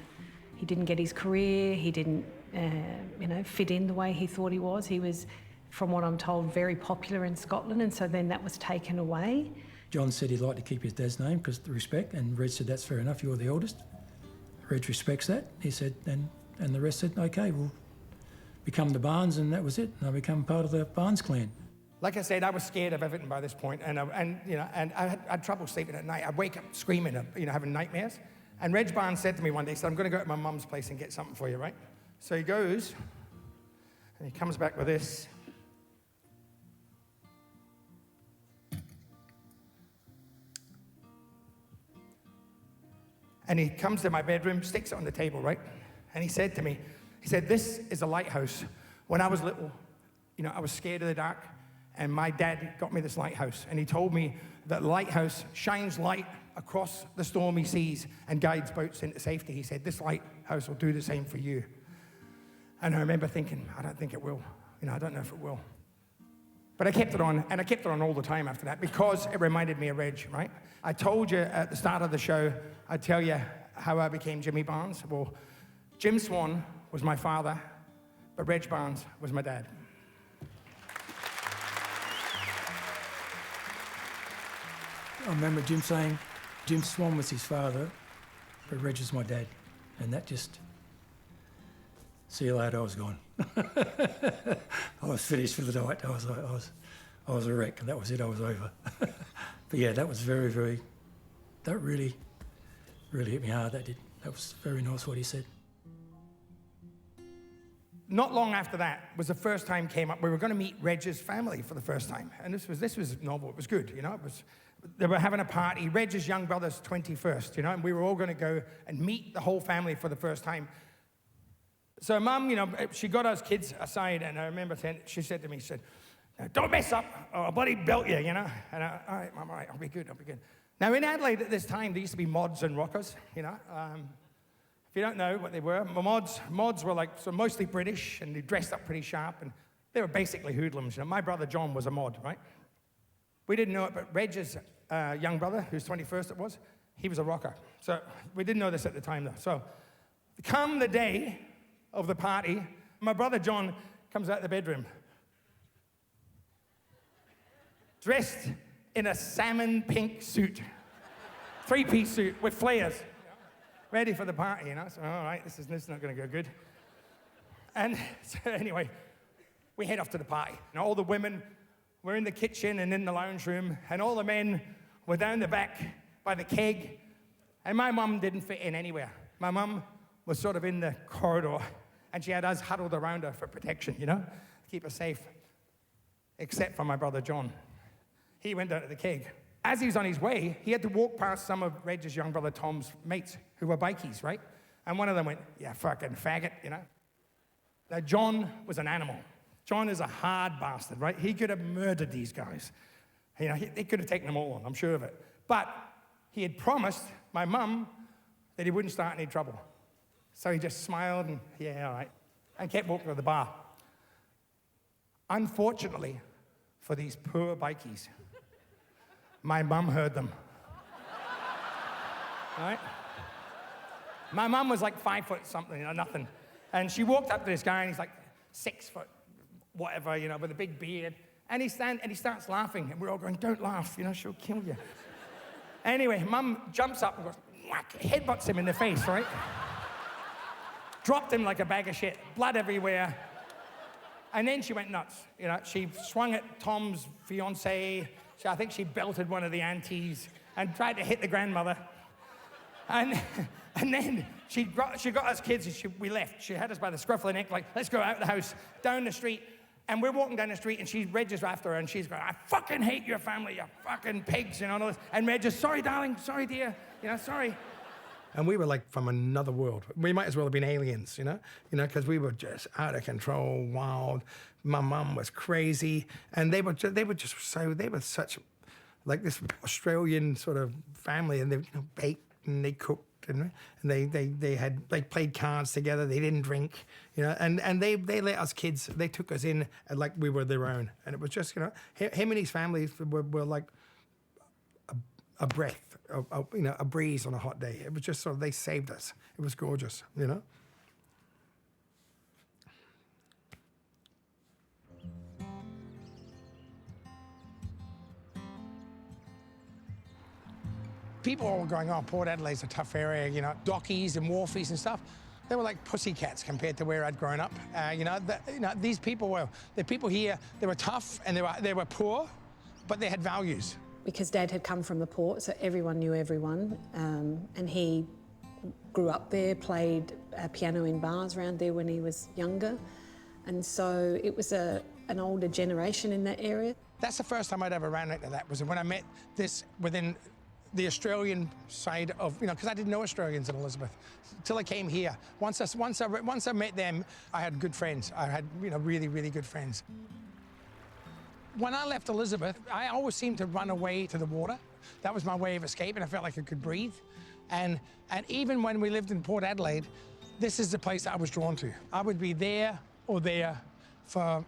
He didn't get his career, he didn't you know, fit in the way he thought he was. He was, from what I'm told, very popular in Scotland, and so then that was taken away. John said he'd like to keep his dad's name because of the respect, and Reg said, that's fair enough, you're the eldest. Reg respects that. He said, and the rest said, okay, we'll become the Barnes, and that was it. And I become part of the Barnes clan. Like I said, I was scared of everything by this point, and you know, and I had trouble sleeping at night. I'd wake up screaming, you know, having nightmares. And Reg Barnes said to me one day, he said, I'm going to go to my mum's place and get something for you, right? So he goes, and he comes back with this. And he comes to my bedroom, sticks it on the table, right? And he said to me, he said, this is a lighthouse. When I was little, you know, I was scared of the dark, and my dad got me this lighthouse. And he told me that lighthouse shines light across the stormy seas and guides boats into safety. He said, this lighthouse will do the same for you. And I remember thinking, I don't think it will. You know, I don't know if it will. But I kept it on, and I kept it on all the time after that because it reminded me of Reg, right? I told you at the start of the show, I'd tell you how I became Jimmy Barnes. Well, Jim Swan was my father, but Reg Barnes was my dad. I remember Jim saying Jim Swan was his father, but Reg was my dad. And that just, see you later, I was gone. I was finished for the night. I was a wreck, and that was it, I was over. But yeah, that was very, very, that really hit me hard, that did. That was very nice what he said. Not long after that was the first time came up. We were going to meet Reg's family for the first time, and this was novel. It was good, you know. They were having a party. Reg's young brother's 21st, you know, and we were all going to go and meet the whole family for the first time. So Mum, you know, she got us kids aside, and I remember she said to me, she said, "Don't mess up, or I'll bloody belt you," you know. And all right, Mum, all right, I'll be good. Now in Adelaide at this time, there used to be mods and rockers, you know. If you don't know what they were, mods were like so mostly British, and they dressed up pretty sharp, and they were basically hoodlums. You know, my brother John was a mod, right? We didn't know it, but Reg's young brother, whose 21st it was, he was a rocker. So we didn't know this at the time, though. So come the day of the party, my brother John comes out of the bedroom, dressed in a salmon pink suit, 3-piece suit with flares, ready for the party, you know. So, all right, this is not going to go good. And so anyway, we head off to the party. And all the women were in the kitchen and in the lounge room, and all the men were down the back by the keg, and my mum didn't fit in anywhere. My mum was sort of in the corridor, and she had us huddled around her for protection, you know, to keep her safe, except for my brother John. He went down to the keg. As he was on his way, he had to walk past some of Reg's young brother Tom's mates who were bikies, right? And one of them went, "Yeah, fucking faggot," you know? Now, John was an animal. John is a hard bastard, right? He could have murdered these guys. You know, he could have taken them all on, I'm sure of it. But he had promised my mum that he wouldn't start any trouble. So he just smiled and, yeah, all right, and kept walking to the bar. Unfortunately for these poor bikies, my mum heard them. All right? My mum was like 5 foot something, you know, nothing. And she walked up to this guy, and he's like 6 foot, whatever, you know, with a big beard. And he starts laughing, and we're all going, "Don't laugh, you know, she'll kill you." Anyway, Mum jumps up and goes, whack, headbutts him in the face, right? Dropped him like a bag of shit, blood everywhere. And then she went nuts. You know, she swung at Tom's fiancée. I think she belted one of the aunties and tried to hit the grandmother. And then she got us kids, and we left. She had us by the scruff of the neck, like, "Let's go out of the house," down the street. And we're walking down the street, and Reg is after her, and she's going, "I fucking hate your family, you fucking pigs," you know, and all this. And Reg is, "Sorry, darling, sorry, dear, you know, sorry." And we were like from another world. We might as well have been aliens, you know, because we were just out of control, wild. My mum was crazy, and they were such like this Australian sort of family, and they baked and they cooked and they played cards together. They didn't drink, and they let us kids. They took us in like we were their own, and it was just him and his family were like a breath, a breeze on a hot day. It was just sort of, they saved us. It was gorgeous, People were going, "Oh, Port Adelaide's a tough area, dockies and wharfies and stuff." They were like pussycats compared to where I'd grown up. These people were, the people here, they were tough and they were poor, but they had values. Because Dad had come from the port, so everyone knew everyone, and he grew up there, played piano in bars around there when he was younger, and so it was an older generation in that area. That's the first time I'd ever ran into that, was when I met this within the Australian side of, because I didn't know Australians in Elizabeth till I came here. Once I met them, I had good friends. I had, really, really good friends. When I left Elizabeth, I always seemed to run away to the water. That was my way of escape, and I felt like I could breathe. And even when we lived in Port Adelaide, this is the place that I was drawn to. I would be there or there for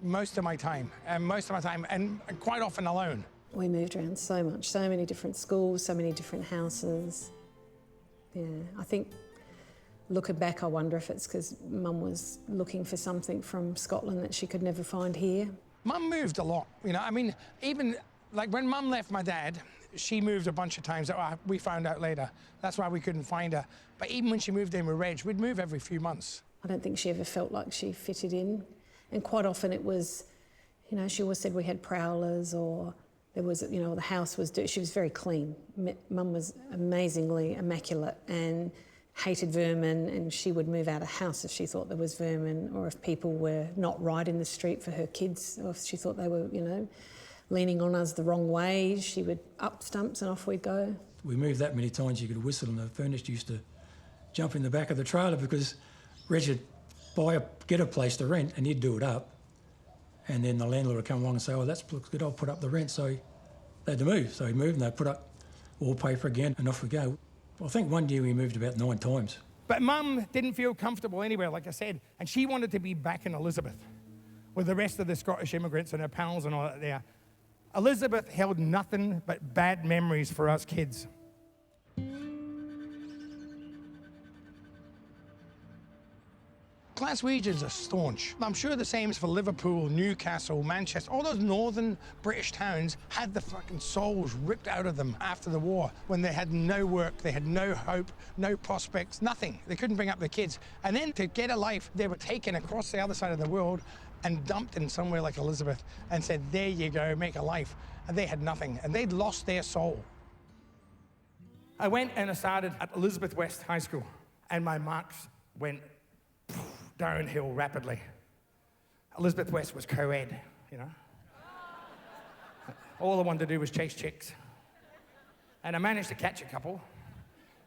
most of my time, and quite often alone. We moved around so much, so many different schools, so many different houses. Yeah, I think looking back, I wonder if it's because Mum was looking for something from Scotland that she could never find here. Mum moved a lot, even like when Mum left my dad, she moved a bunch of times that we found out later. That's why we couldn't find her. But even when she moved in with Reg, we'd move every few months. I don't think she ever felt like she fitted in. And quite often it was, she always said we had prowlers, or there was, the house was dirty. She was very clean. Mum was amazingly immaculate and hated vermin, and she would move out of house if she thought there was vermin, or if people were not right in the street for her kids, or if she thought they were, leaning on us the wrong way, she would up stumps and off we'd go. We moved that many times you could whistle, and the furniture used to jump in the back of the trailer because Reg would get a place to rent and he'd do it up, and then the landlord would come along and say, "Oh, that looks good, I'll put up the rent." So they had to move. So he moved and they put up wallpaper again, and off we go. I think one year we moved about 9 times. But Mum didn't feel comfortable anywhere, like I said, and she wanted to be back in Elizabeth with the rest of the Scottish immigrants and her pals and all that there. Elizabeth held nothing but bad memories for us kids. Glaswegians are staunch. I'm sure the same is for Liverpool, Newcastle, Manchester. All those northern British towns had the fucking souls ripped out of them after the war when they had no work, they had no hope, no prospects, nothing. They couldn't bring up their kids. And then to get a life, they were taken across the other side of the world and dumped in somewhere like Elizabeth and said, there you go, make a life. And they had nothing, and they'd lost their soul. I went and I started at Elizabeth West High School, and my marks went downhill rapidly. Elizabeth West was co-ed, you know. All I wanted to do was chase chicks. And I managed to catch a couple,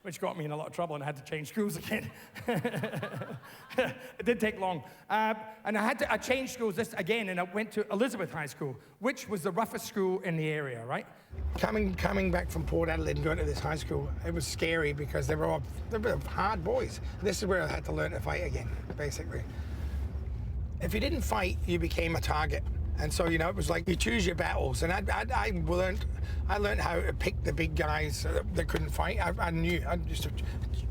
which got me in a lot of trouble, and I had to change schools again. It didn't take long. And I changed schools again, and I went to Elizabeth High School, which was the roughest school in the area, right? Coming back from Port Adelaide and going to this high school, it was scary because they were hard boys. This is where I had to learn to fight again, basically. If you didn't fight, you became a target. And so, you know, it was like you choose your battles. And I learned how to pick the big guys that couldn't fight. I knew. I just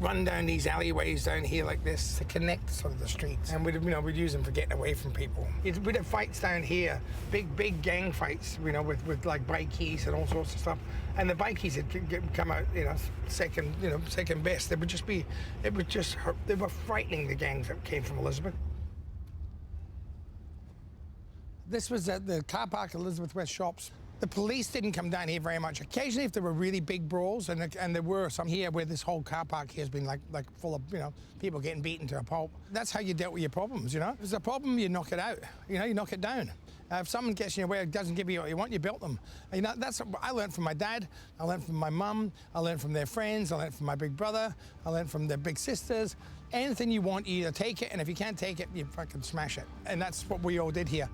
run down these alleyways down here like this to connect sort of the streets. And we'd use them for getting away from people. We'd have fights down here, big gang fights, you know, with like bikies and all sorts of stuff. And the bikies had come out, you know, second best. They were frightening, the gangs that came from Elizabeth. This was at the car park at Elizabeth West Shops. The police didn't come down here very much. Occasionally, if there were really big brawls, and there were some here where this whole car park here has been like full of, you know, people getting beaten to a pulp. That's how you dealt with your problems, you know? If there's a problem, you knock it out. You know, you knock it down. If someone gets in your way or doesn't give you what you want, you built them. You know, that's what I learned from my dad. I learned from my mum. I learned from their friends. I learned from my big brother. I learned from their big sisters. Anything you want, you either take it, and if you can't take it, you fucking smash it. And that's what we all did here.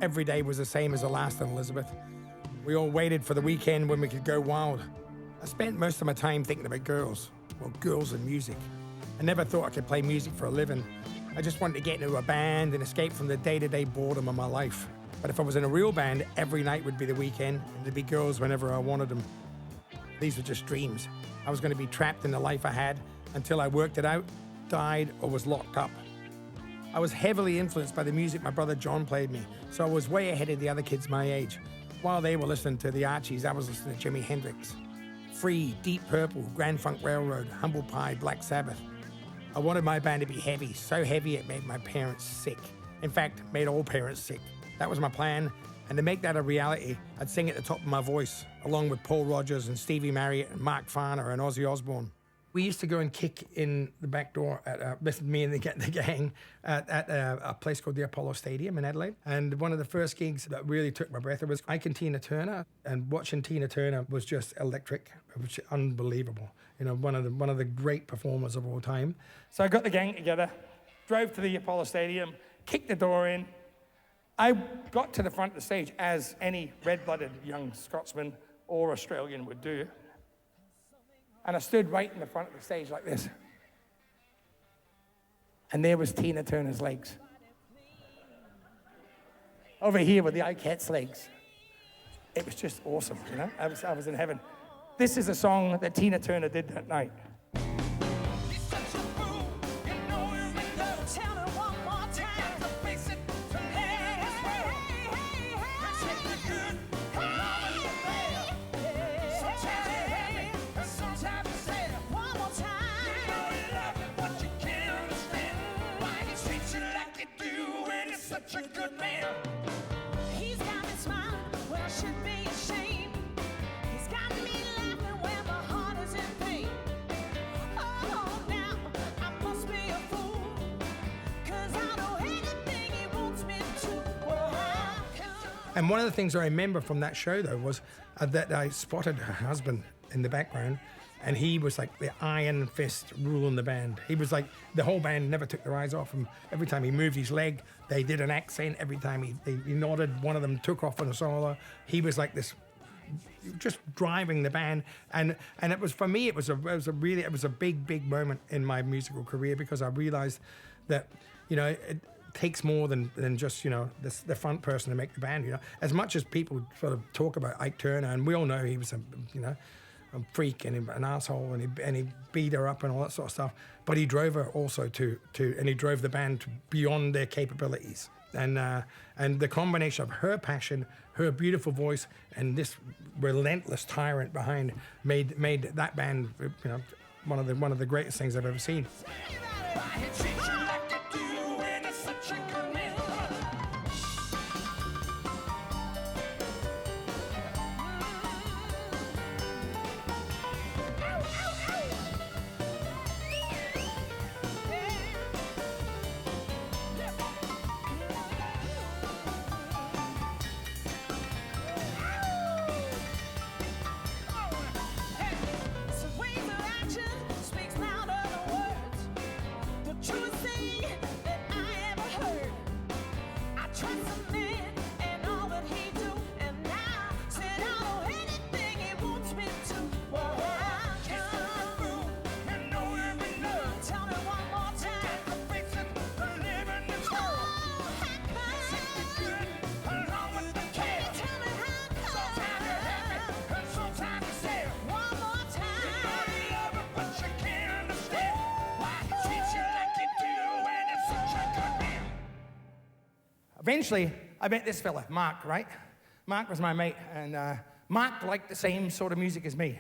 Every day was the same as the last in Elizabeth. We all waited for the weekend when we could go wild. I spent most of my time thinking about girls, well, girls and music. I never thought I could play music for a living. I just wanted to get into a band and escape from the day-to-day boredom of my life. But if I was in a real band, every night would be the weekend, and there'd be girls whenever I wanted them. These were just dreams. I was going to be trapped in the life I had until I worked it out, died, or was locked up. I was heavily influenced by the music my brother John played me, so I was way ahead of the other kids my age. While they were listening to the Archies, I was listening to Jimi Hendrix. Free, Deep Purple, Grand Funk Railroad, Humble Pie, Black Sabbath. I wanted my band to be heavy, so heavy it made my parents sick. In fact, made all parents sick. That was my plan, and to make that a reality, I'd sing at the top of my voice, along with Paul Rodgers and Stevie Marriott and Mark Farner and Ozzy Osbourne. We used to go and kick in the back door at me and the gang at a place called the Apollo Stadium in Adelaide. And one of the first gigs that really took my breath was Ike and Tina Turner. And watching Tina Turner was just electric. It was unbelievable. You know, one of the great performers of all time. So I got the gang together, drove to the Apollo Stadium, kicked the door in. I got to the front of the stage, as any red-blooded young Scotsman or Australian would do. And I stood right in the front of the stage like this. And there was Tina Turner's legs. Over here were the Ikettes' legs. It was just awesome, you know? I was in heaven. This is a song that Tina Turner did that night. And one of the things I remember from that show, though, was that I spotted her husband in the background, And he was like the iron fist ruling the band. He was like, the whole band never took their eyes off him. Every time he moved his leg, they did an accent. Every time he nodded, one of them took off on a solo. He was like this, just driving the band. And it was, for me, it was a big moment in my musical career, because I realized that, you know, it takes more than just, you know, the front person to make the band, you know. As much as people sort of talk about Ike Turner, and we all know he was a freak and an asshole, and he beat her up and all that sort of stuff. But he drove her also and he drove the band beyond their capabilities. And the combination of her passion, her beautiful voice, and this relentless tyrant behind made that band, you know, one of the greatest things I've ever seen. Eventually, I met this fella, Mark, right? Mark was my mate, and Mark liked the same sort of music as me.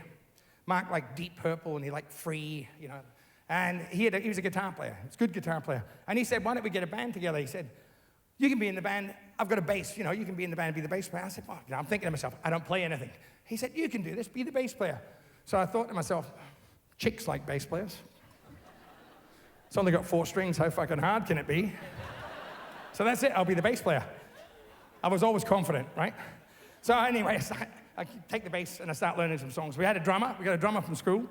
Mark liked Deep Purple, and he liked Free, you know. And he was a guitar player. He was a good guitar player. And he said, why don't we get a band together? He said, you can be in the band. I've got a bass. You know, you can be in the band and be the bass player. I said, well, you know, I'm thinking to myself, I don't play anything. He said, you can do this. Be the bass player. So I thought to myself, chicks like bass players. It's only got 4 strings. How fucking hard can it be? So that's it, I'll be the bass player. I was always confident, right? So anyway, I take the bass and I start learning some songs. We got a drummer from school,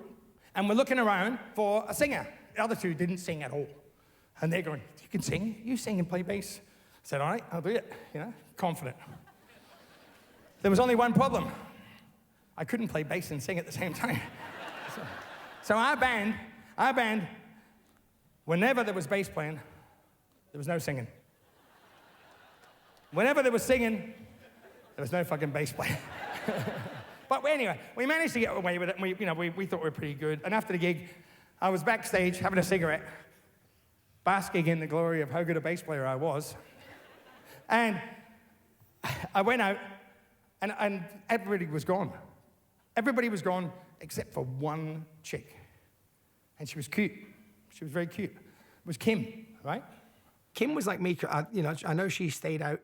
and we're looking around for a singer. The other 2 didn't sing at all. And they're going, you can sing? You sing and play bass. I said, all right, I'll do it, you know, confident. There was only one problem. I couldn't play bass and sing at the same time. So our band, whenever there was bass playing, there was no singing. Whenever there was singing, there was no fucking bass player. But anyway, we managed to get away with it, and we thought we were pretty good. And after the gig, I was backstage having a cigarette, basking in the glory of how good a bass player I was. And I went out, and everybody was gone. Everybody was gone except for one chick. And she was cute. She was very cute. It was Kim, right? Kim was like me. I know she stayed out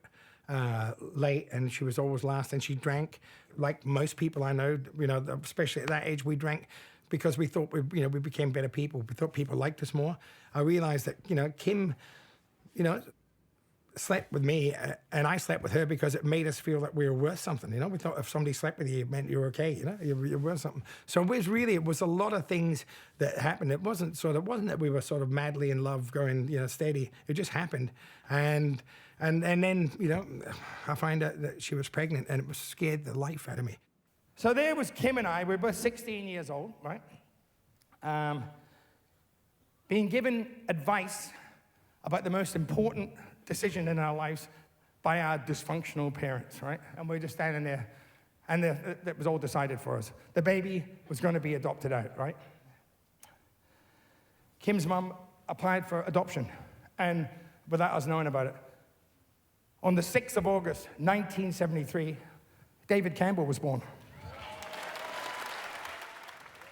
late, and she was always last, and she drank like most people I know, you know, especially at that age. We drank because we thought we became better people. We thought people liked us more. I realized that, you know, Kim, you know, slept with me, and I slept with her because it made us feel that we were worth something. You know, we thought if somebody slept with you, it meant you were okay. You know, you're worth something. So it was a lot of things that happened. It wasn't that we were sort of madly in love, going, you know, steady. It just happened, and then, you know, I find out that she was pregnant, and it scared the life out of me. So there was Kim and I. We were both 16 years old, right? Being given advice about the most important decision in our lives by our dysfunctional parents, right? And we're just standing there, and that was all decided for us. The baby was going to be adopted out, right? Kim's mum applied for adoption, and without us knowing about it, on the 6th of August, 1973, David Campbell was born.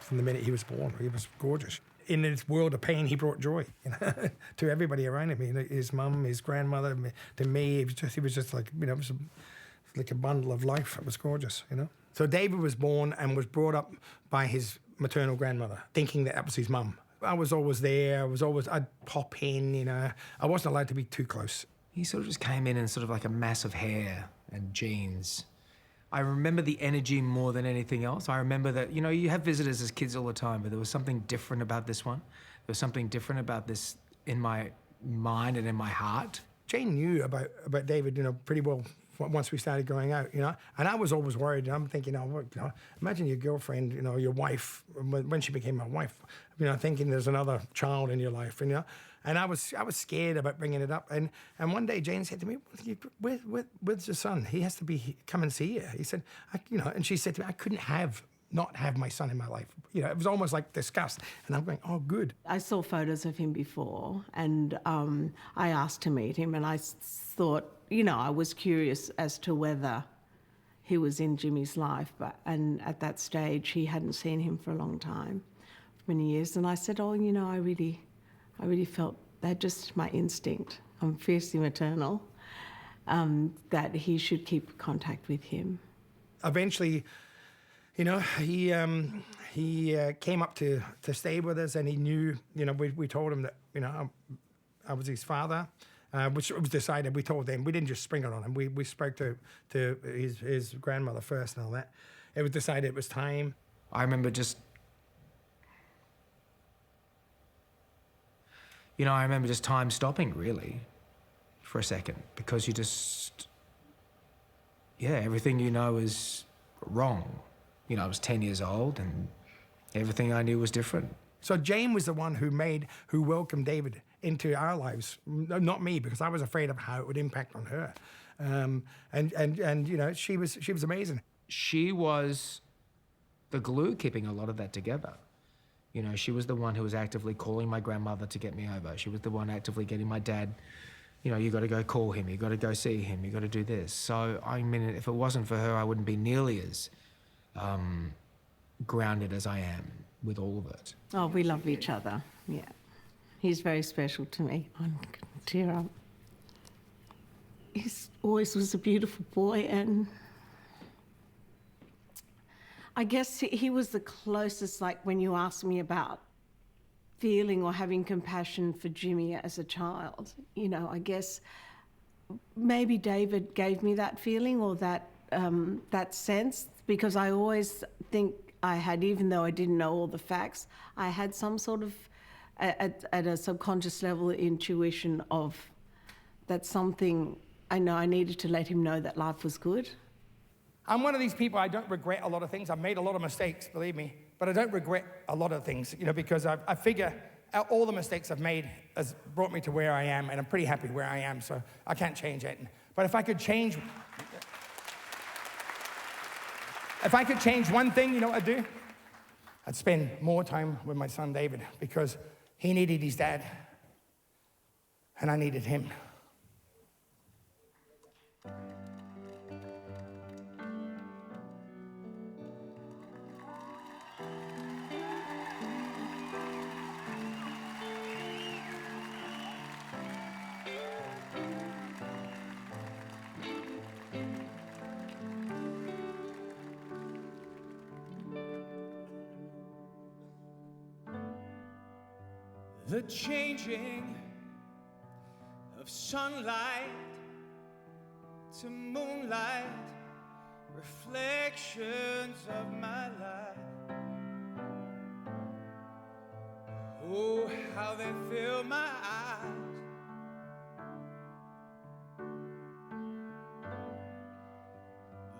From the minute he was born, he was gorgeous. In this world of pain, he brought joy, you know, to everybody around him. You know, his mum, his grandmother, to me. He was just like, you know, it was like a bundle of life. It was gorgeous, you know. So David was born and was brought up by his maternal grandmother, thinking that was his mum. I was always there. I'd pop in, you know. I wasn't allowed to be too close. He sort of just came in sort of like a mass of hair and jeans. I remember the energy more than anything else. I remember that, you know, you have visitors as kids all the time, but there was something different about this one. There was something different about this in my mind and in my heart. Jane knew about David, you know, pretty well once we started going out, you know. And I was always worried. I'm thinking, imagine your girlfriend, you know, your wife, when she became my wife, you know, thinking there's another child in your life, and, you know. And I was scared about bringing it up. And one day Jane said to me, where's your son? He has to come and see you. He said, you know, and she said to me, I couldn't not have my son in my life. You know, it was almost like disgust. And I'm going, oh, good. I saw photos of him before, and I asked to meet him, and I thought, you know, I was curious as to whether he was in Jimmy's life, and at that stage he hadn't seen him for a long time, many years. And I said, oh, you know, I really felt that, just my instinct, I'm fiercely maternal, that he should keep contact with him. Eventually, you know, he came up to stay with us, and he knew, you know, we told him that, you know, I was his father, which was decided. We told them. We didn't just spring it on him. We spoke to his grandmother first and all that. It was decided it was time. I remember just, you know, I remember just time stopping, really, for a second, because you just, yeah, everything you know is wrong. You know, I was 10 years old, and everything I knew was different. So Jane was the one who welcomed David into our lives, not me, because I was afraid of how it would impact on her. And you know, she was amazing. She was the glue keeping a lot of that together. You know, she was the one who was actively calling my grandmother to get me over. She was the one actively getting my dad, you know, you got to go call him, you got to go see him, you got to do this. So, I mean, if it wasn't for her, I wouldn't be nearly as grounded as I am with all of it. Oh, we love each other, yeah. He's very special to me. I'm going to tear up. He always was a beautiful boy, and I guess he was the closest, like when you asked me about feeling or having compassion for Jimmy as a child, you know, I guess maybe David gave me that feeling or that sense, because I always think I had, even though I didn't know all the facts, I had some sort of, at a subconscious level, intuition of that something, I know I needed to let him know that life was good. I'm one of these people, I don't regret a lot of things. I've made a lot of mistakes, believe me, but I don't regret a lot of things, you know, because I figure out all the mistakes I've made has brought me to where I am, and I'm pretty happy where I am, so I can't change it. But if I could change one thing, you know what I'd do? I'd spend more time with my son David, because he needed his dad, and I needed him. The changing of sunlight to moonlight, reflections of my life. Oh, how they fill my eyes.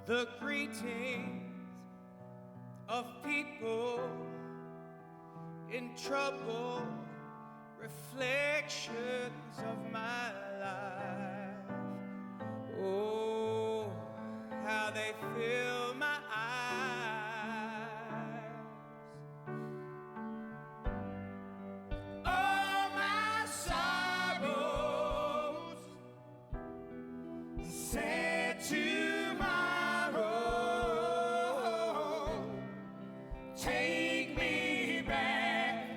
The greetings of people in trouble, reflections of my life. Oh, how they fill my eyes. All my sorrows set tomorrow. Take me back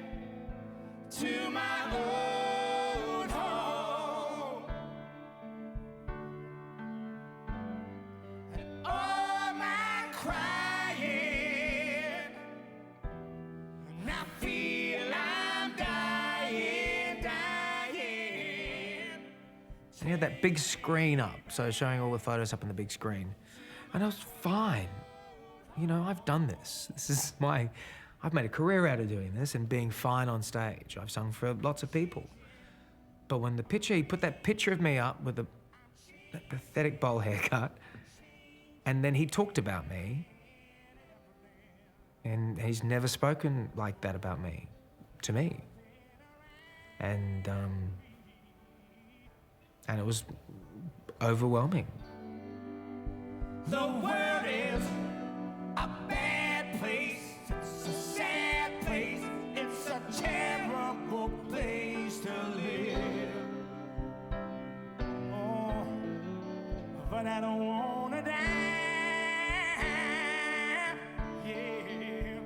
to my old home, and all my crying, and I feel I'm dying. So you had that big screen up, so showing all the photos up on the big screen. And I was fine. You know, I've done this. I've made a career out of doing this and being fine on stage. I've sung for lots of people. But when he put that picture of me up with that pathetic bowl haircut, and then he talked about me, and he's never spoken like that about me, to me. And it was overwhelming. The world is a bad place, it's a sad place, it's a terrible place to live. Oh, but I don't wanna die, yeah.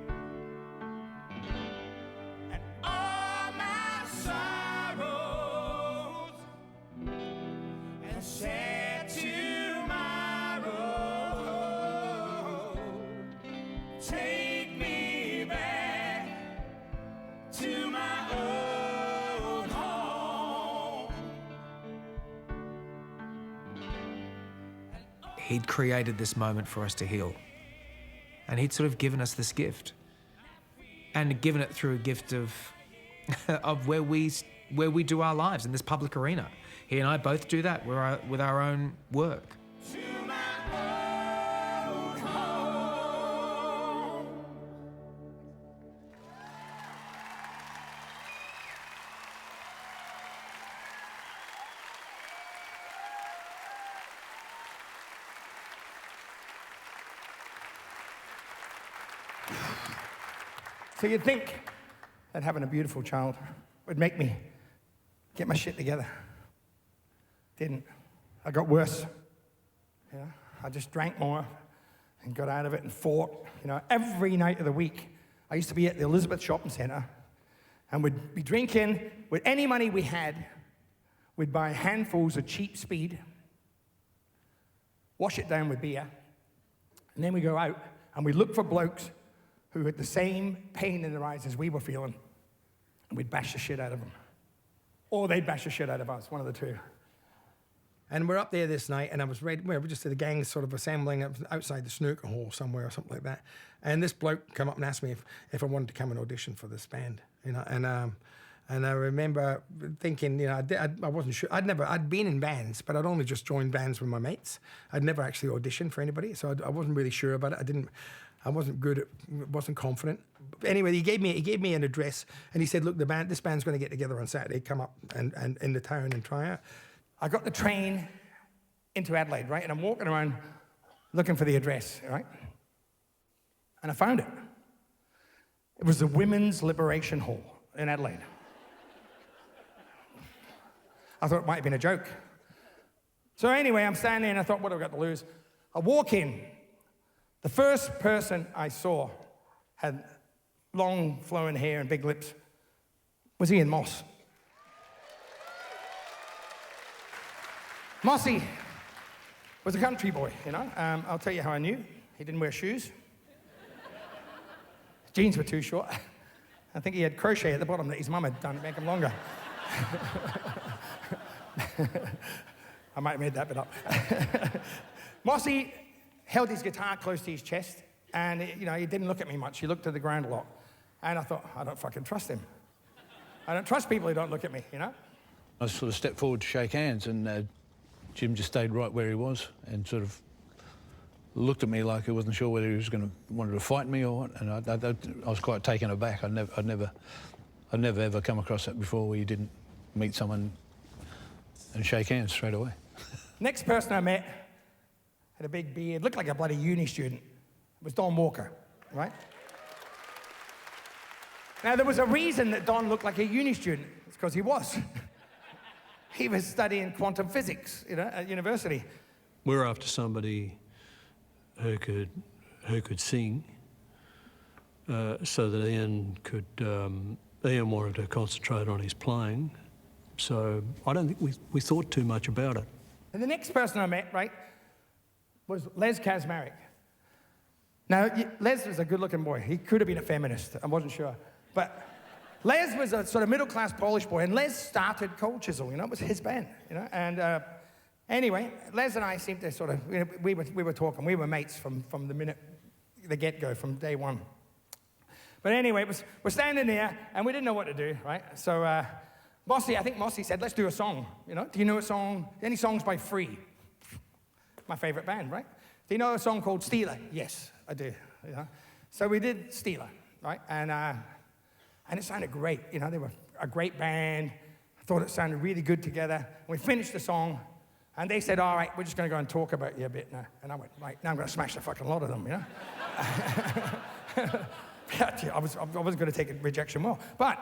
And all my sorrows and sad tomorrow, take me back to my old home. He'd created this moment for us to heal. And he'd sort of given us this gift. And given it through a gift of where we do our lives in this public arena. He and I both do that with our own work. To my old home. So you'd think that having a beautiful child would make me get my shit together. Didn't. I got worse. You know, I just drank more and got out of it and fought. You know, every night of the week, I used to be at the Elizabeth Shopping Centre and we'd be drinking with any money we had. We'd buy handfuls of cheap speed, wash it down with beer, and then we go out and we look for blokes who had the same pain in their eyes as we were feeling, and we'd bash the shit out of them. Or they'd bash the shit out of us, one of the two. And we're up there this night, and I was ready. We're just the gang sort of assembling outside the snooker hall somewhere or something like that. And this bloke came up and asked me if I wanted to come and audition for this band, you know. And I remember thinking, you know, I wasn't sure. I'd been in bands, but I'd only just joined bands with my mates. I'd never actually auditioned for anybody, so I wasn't really sure about it. I wasn't good wasn't confident. But anyway, he gave me an address, and he said, look, this band's going to get together on Saturday. Come up and in the town and try out. I got the train into Adelaide, right? And I'm walking around looking for the address, right? And I found it. It was the Women's Liberation Hall in Adelaide. I thought it might have been a joke. So anyway, I'm standing there and I thought, what have I got to lose? I walk in. The first person I saw had long flowing hair and big lips was Ian Moss. Mossy was a country boy, you know. I'll tell you how I knew. He didn't wear shoes. His jeans were too short. I think he had crochet at the bottom that his mum had done to make them longer. I might have made that bit up. Mossy held his guitar close to his chest, and you know, he didn't look at me much. He looked to the ground a lot. And I thought, I don't fucking trust him. I don't trust people who don't look at me, you know? I sort of stepped forward to shake hands, and Jim just stayed right where he was and sort of looked at me like he wasn't sure whether he was wanted to fight me or what. And I was quite taken aback. I'd never ever come across that before, where you didn't meet someone and shake hands straight away. Next person I met had a big beard, looked like a bloody uni student. It was Don Walker, right? Now, there was a reason that Don looked like a uni student. It's because he was. He was studying quantum physics, you know, at university. We're after somebody who could sing, so that Ian wanted to concentrate on his playing. So I don't think we thought too much about it. And the next person I met, right, was Les Kaczmarek. Now, Les was a good-looking boy. He could have been a feminist. I wasn't sure. But Les was a sort of middle-class Polish boy, and Les started Cold Chisel, you know, it was his band, you know, and Anyway, Les and I seemed to sort of, we were talking, we were mates from the get-go, from day one. But anyway, we're standing there, and we didn't know what to do, right? So I think Mossy said, let's do a song, Do you know a song, any songs by Free? My favorite band, right? Do you know a song called Steeler? Yes, I do, So we did Steeler, right? And it sounded great, they were a great band. I thought it sounded really good together. We finished the song, and they said, all right, we're just going to go and talk about you a bit now. And I went, right, now I'm going to smash the fucking lot of them, I wasn't going to take a rejection well. But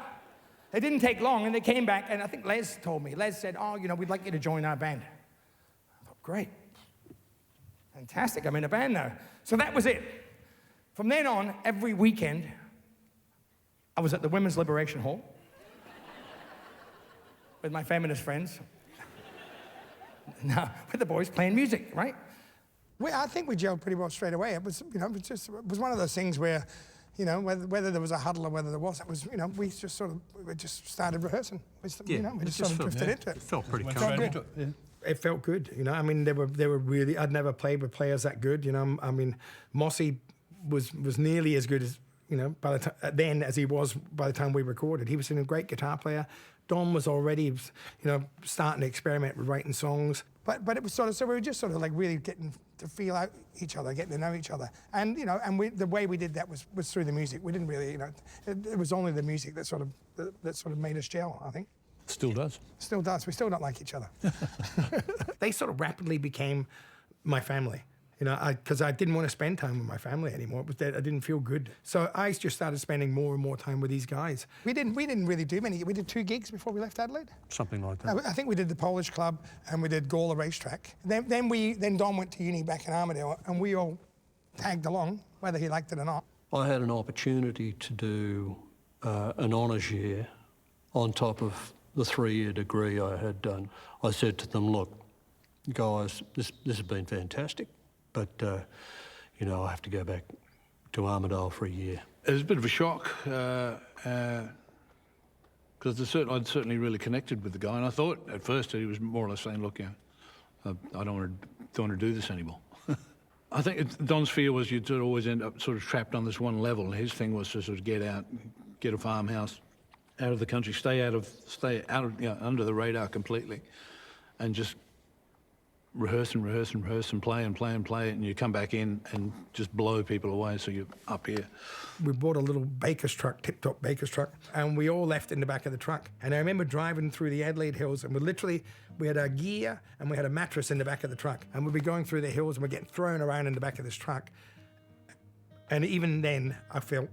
it didn't take long, and they came back, and I think Les told me. Les said, oh, we'd like you to join our band. I thought, great. Fantastic, I'm in a band now. So that was it. From then on, every weekend, I was at the Women's Liberation Hall with my feminist friends. No, with the boys playing music, right? I think we gelled pretty well straight away. It was, it was one of those things where, whether there was a huddle or whether there wasn't, it was, we just started rehearsing. We just sort of drifted into it. It felt pretty comfortable. It felt good, I mean, they were really, I'd never played with players that good, I mean, Mossy was nearly as good as, by the time, then as he was by the time we recorded. He was a great guitar player. Don was already, starting to experiment with writing songs. But it was so we were just sort of like really getting to feel out each other, getting to know each other. And, the way we did that was through the music. We didn't really, it was only the music that sort of made us gel, I think. Still does. Still does. We still don't like each other. They sort of rapidly became my family. Because I didn't want to spend time with my family anymore. I didn't feel good. So I just started spending more and more time with these guys. We didn't really do many. We did 2 gigs before we left Adelaide. Something like that. I think we did the Polish Club and we did Gawler Racetrack. Then Don went to uni back in Armidale and we all tagged along, whether he liked it or not. I had an opportunity to do an honours year on top of the 3-year degree I had done. I said to them, look, guys, this has been fantastic. But, I have to go back to Armidale for a year. It was a bit of a shock because I'd certainly really connected with the guy, and I thought at first that he was more or less saying, look, I don't want to do this anymore. I think Don's fear was you'd sort of always end up sort of trapped on this one level. His thing was to sort of get out, get a farmhouse, out of the country, stay out of under the radar completely, and just rehearse and play, and you come back in and just blow people away, so you're up here. We bought a little baker's truck, tip-top baker's truck, and we all left in the back of the truck. And I remember driving through the Adelaide Hills, and we had our gear and we had a mattress in the back of the truck, and we'd be going through the hills and we're getting thrown around in the back of this truck. And even then, I felt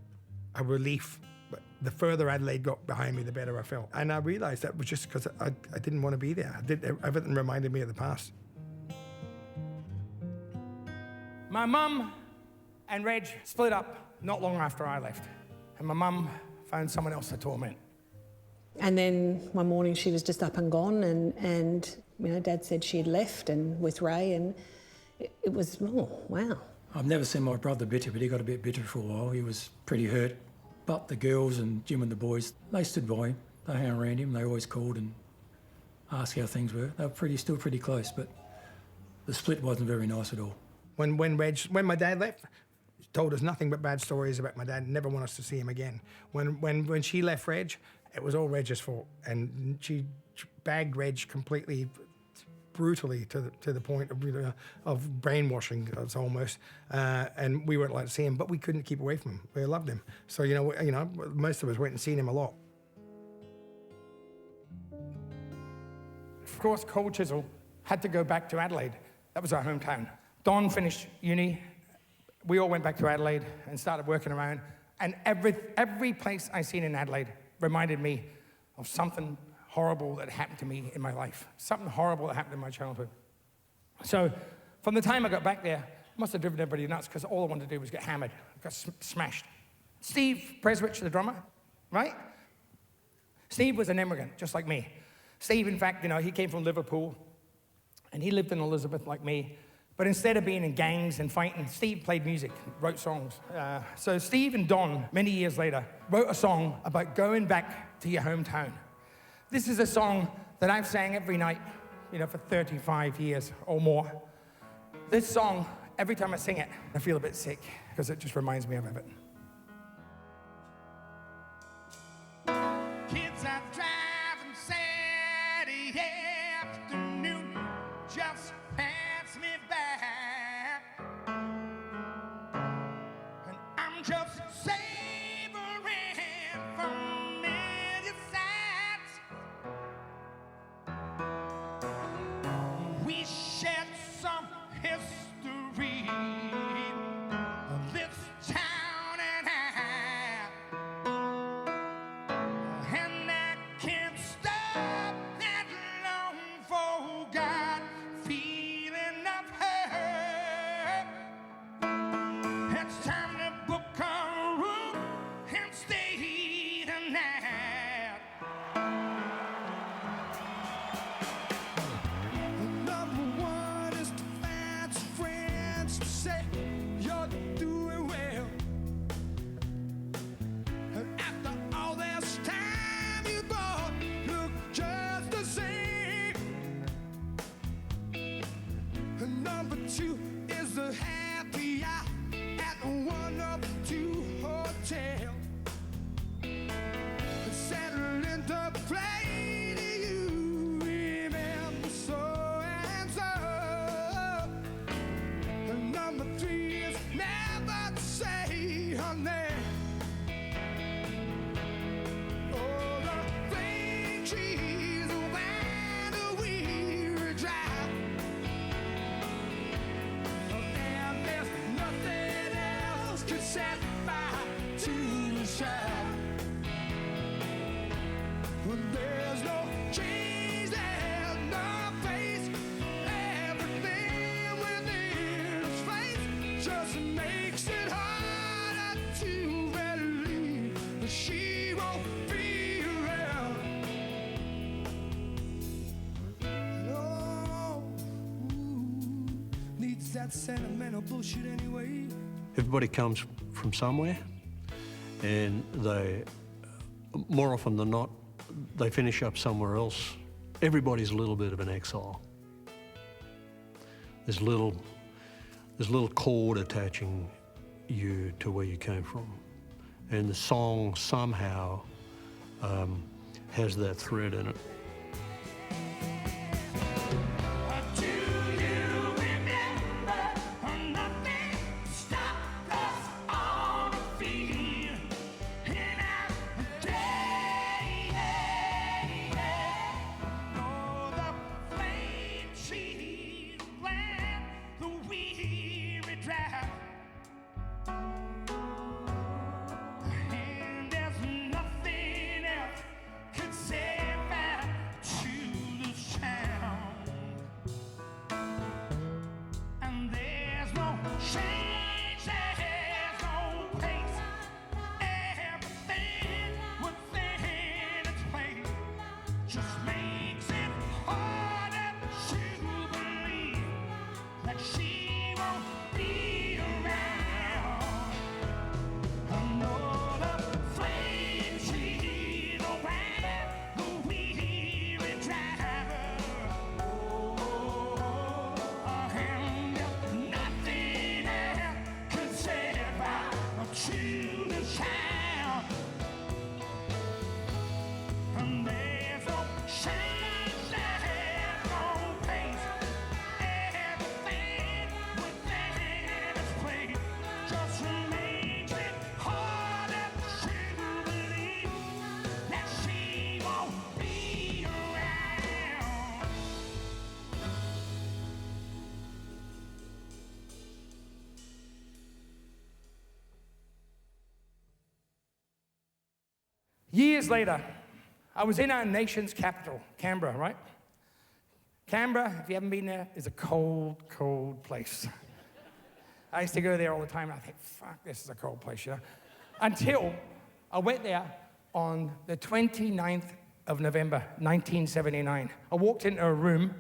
a relief. But the further Adelaide got behind me, the better I felt. And I realised that was just because I didn't want to be there. Everything reminded me of the past. My mum and Reg split up not long after I left. And my mum found someone else to torment. And then one morning she was just up and gone and Dad said she had left and with Ray and it was, oh, wow. I've never seen my brother bitter, but he got a bit bitter for a while. He was pretty hurt. But the girls and Jim and the boys, they stood by him. They hung around him. They always called and asked how things were. They were still pretty close, but the split wasn't very nice at all. When my dad left, he told us nothing but bad stories about my dad. Never want us to see him again. When she left Reg, it was all Reg's fault, and she bagged Reg completely, brutally to the point of brainwashing us almost. And we weren't allowed to see him, but we couldn't keep away from him. We loved him, so most of us went and seen him a lot. Of course, Cole Chisel had to go back to Adelaide. That was our hometown. Don finished uni. We all went back to Adelaide and started working around. And every place I seen in Adelaide reminded me of something horrible that happened to me in my life. Something horrible that happened in my childhood. So from the time I got back there, I must have driven everybody nuts because all I wanted to do was get hammered, got smashed. Steve Preswich, the drummer, right? Steve was an immigrant, just like me. Steve, in fact, he came from Liverpool, and he lived in Elizabeth like me. But instead of being in gangs and fighting, Steve played music, wrote songs. So Steve and Don, many years later, wrote a song about going back to your hometown. This is a song that I've sang every night for 35 years or more. This song, every time I sing it, I feel a bit sick because it just reminds me of it. Kids are driving Saturday afternoon, just pass me by, and I'm just savoring familiar sights. We shared some history of this town and and I can't stop that long forgot feeling of her. It's time to book a room and stay the night. Number one is to find some friends to say you're doing well. And after all this time, you both look just the same. And number two is the happy hour at one of the two hotels. Settle into play, do you remember so and so? And number three is never to say her name. Oh, the flame trees around the weary drive, and there's nothing else could set fire to the shadow. There's no change, there's no face. Everything within its face just makes it harder to believe that she won't be around. No, needs that sentimental bullshit anyway. Everybody comes from somewhere, and they, more often than not, they finish up somewhere else. Everybody's a little bit of an exile. There's little cord attaching you to where you came from. And the song somehow has that thread in it. Do you remember nothing stopped us on the field in our day? Oh, the flame trees ran the weary drive, and there's nothing else could say back to the sound. And there's no change, there's no pace. Everything within its place just makes it harder to believe that she won't be around. Another flame trees around the weary driver. And nothing else could say about to the sound. And there's no change, there's no pace. Everything within its place just makes it harder to believe that she won't be around. Years later, I was in our nation's capital, Canberra, right? Canberra, if you haven't been there, is a cold, cold place. I used to go there all the time, and I think, fuck, this is a cold place, you know? Until I went there on the 29th of November, 1979. I walked into a room,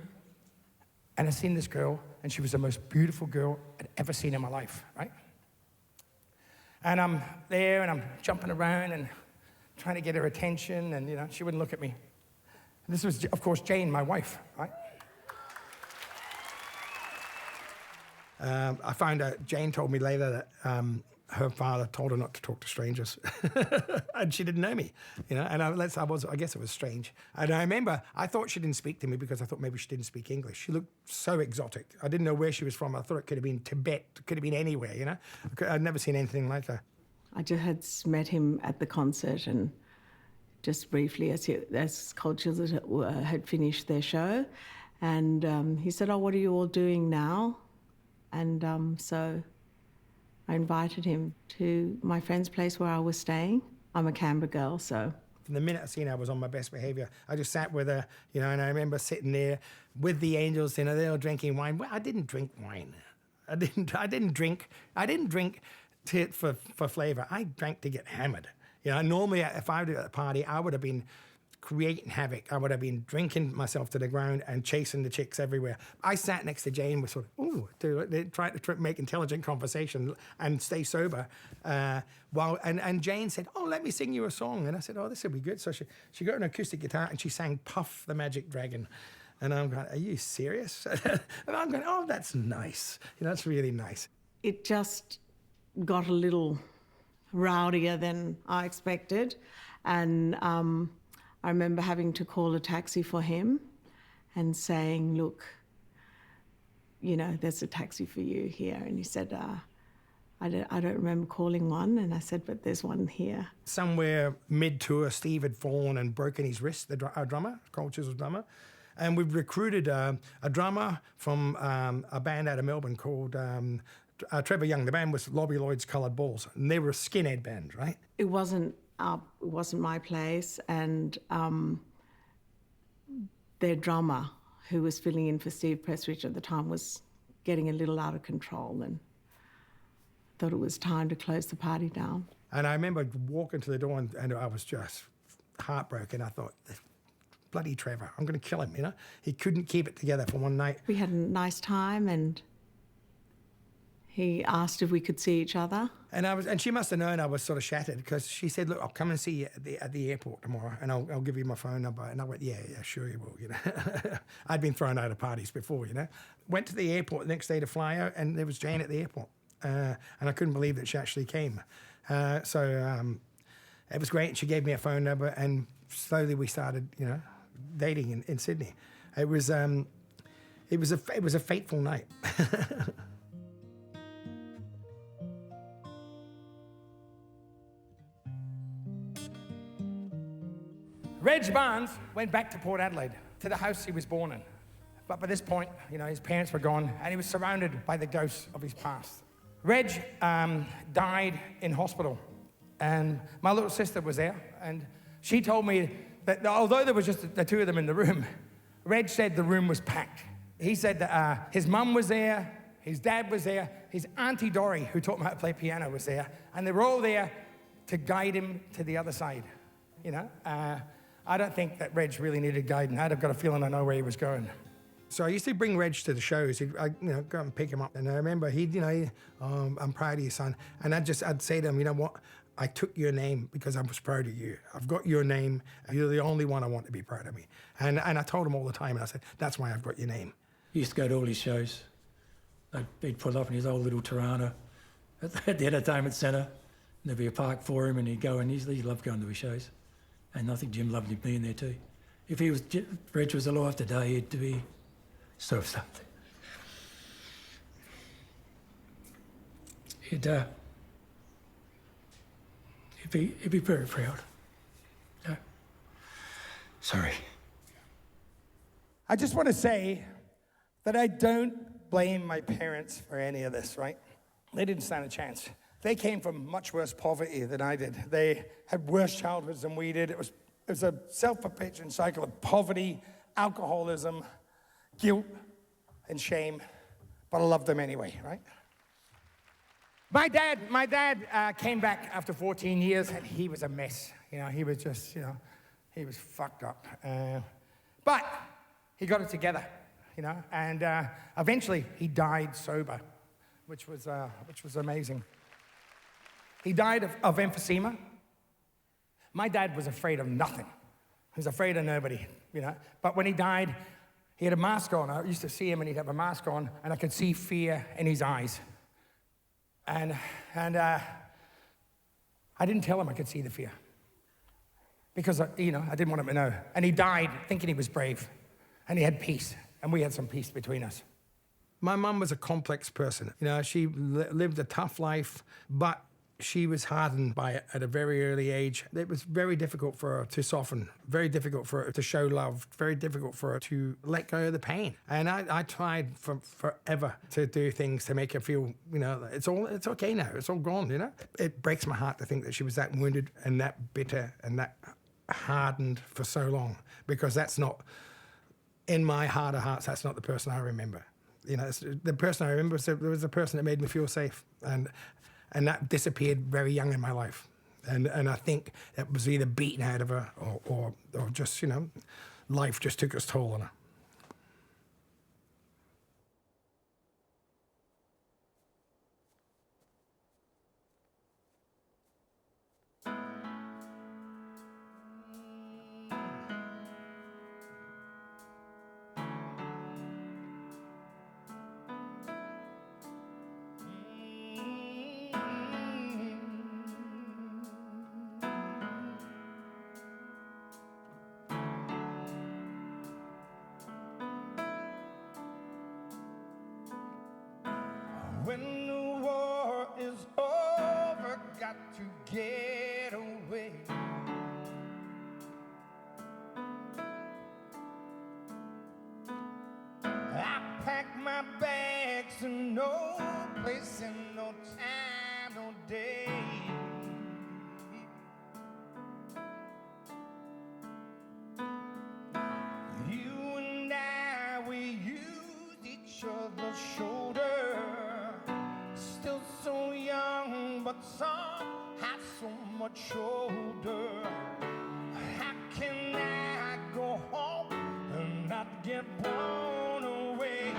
and I seen this girl, and she was the most beautiful girl I'd ever seen in my life, right? And I'm there, and I'm jumping around, and trying to get her attention, and, she wouldn't look at me. And this was, of course, Jane, my wife, right? I found out, Jane told me later that her father told her not to talk to strangers. And she didn't know me, you know, and I guess it was strange. And I remember, I thought she didn't speak to me because I thought maybe she didn't speak English. She looked so exotic. I didn't know where she was from. I thought it could have been Tibet, it could have been anywhere, you know. I'd never seen anything like her. I just had met him at the concert, and just briefly as Cultures had finished their show, and he said, "Oh, what are you all doing now?" And so I invited him to my friend's place where I was staying. I'm a Canberra girl, so. From the minute I seen her, I was on my best behaviour. I just sat with her, you know, and I remember sitting there with the angels, you know, they were drinking wine. Well, I didn't drink wine. I didn't drink for flavour. I drank to get hammered. You know, normally if I was at a party, I would have been creating havoc. I would have been drinking myself to the ground and chasing the chicks everywhere. I sat next to Jane with sort of, trying to make intelligent conversation and stay sober. And Jane said, "Oh, let me sing you a song." And I said, "Oh, this will be good." So she got an acoustic guitar and she sang Puff the Magic Dragon. And I'm going, "Are you serious?" And I'm going, "Oh, that's nice. You know, that's really nice." It just got a little rowdier than I expected. And I remember having to call a taxi for him and saying, "Look, you know, there's a taxi for you here." And he said, I don't remember calling one. And I said, "But there's one here." Somewhere mid-tour, Steve had fallen and broken his wrist, our drummer, Culture's drummer. And we've recruited a drummer from a band out of Melbourne called Trevor Young. The band was Lobby Lloyd's Coloured Balls, and they were a skinhead band, right? It wasn't my place, and their drummer, who was filling in for Steve Pressrich at the time, was getting a little out of control, and thought it was time to close the party down. And I remember walking to the door, and I was just heartbroken. I thought, bloody Trevor, I'm going to kill him, you know? He couldn't keep it together for one night. We had a nice time, and he asked if we could see each other. And she must have known I was sort of shattered, because she said, "Look, I'll come and see you at the airport tomorrow, and I'll give you my phone number." And I went, yeah, sure you will, you know. I'd been thrown out of parties before, you know. Went to the airport the next day to fly out, and there was Jane at the airport. And I couldn't believe that she actually came. So it was great. She gave me a phone number, and slowly we started, you know, dating in Sydney. It was a fateful night. Reg Barnes went back to Port Adelaide, to the house he was born in. But by this point, you know, his parents were gone, and he was surrounded by the ghosts of his past. Reg died in hospital, and my little sister was there, and she told me that although there was just the two of them in the room, Reg said the room was packed. He said that his mum was there, his dad was there, his Auntie Dory, who taught him how to play piano, was there, and they were all there to guide him to the other side, you know? I don't think that Reg really needed guidance. I'd got a feeling I know where he was going. So I used to bring Reg to the shows. I'd go and pick him up. And I remember he'd, you know, "I'm proud of you, son." And I'd say to him, "You know what? I took your name because I was proud of you. I've got your name. You're the only one I want to be proud of me." And I told him all the time, and I said, "That's why I've got your name." He used to go to all his shows. He'd pull up in his old little Tirana at the entertainment centre. There'd be a park for him, and he'd go, and he loved going to his shows. And I think Jim loved him being there too. If Reg was alive today, he'd be sort of something. He'd be very proud. No. Sorry. I just want to say that I don't blame my parents for any of this, right? They didn't stand a chance. They came from much worse poverty than I did. They had worse childhoods than we did. It was a self-perpetuating cycle of poverty, alcoholism, guilt, and shame. But I loved them anyway, right? My dad came back after 14 years, and he was a mess. You know, he was just, you know, he was fucked up. But he got it together, you know, and eventually he died sober, which was amazing. He died of emphysema. My dad was afraid of nothing. He was afraid of nobody, you know. But when he died, He had a mask on. I used to see him and he'd have a mask on and I could see fear in his eyes. And I didn't tell him I could see the fear because, I didn't want him to know. And he died thinking he was brave and he had peace and we had some peace between us. My mum was a complex person. She lived a tough life, but she was hardened by it at a very early age. It was very difficult for her to soften, very difficult for her to show love, very difficult for her to let go of the pain. And I tried forever to do things to make her feel, it's okay now, it's all gone, It breaks my heart to think that she was that wounded and that bitter and that hardened for so long, because that's not, in my heart of hearts, that's not the person I remember. The person I remember was the person that made me feel safe. And that disappeared very young in my life. And I think it was either beaten out of her or just, life just took its toll on her. When the war is over, got to get away. I pack my bags to no place and no time, no day. You and I, we used each other's shoulder. Still so young, but somehow so much older. How can I go home and not get blown away?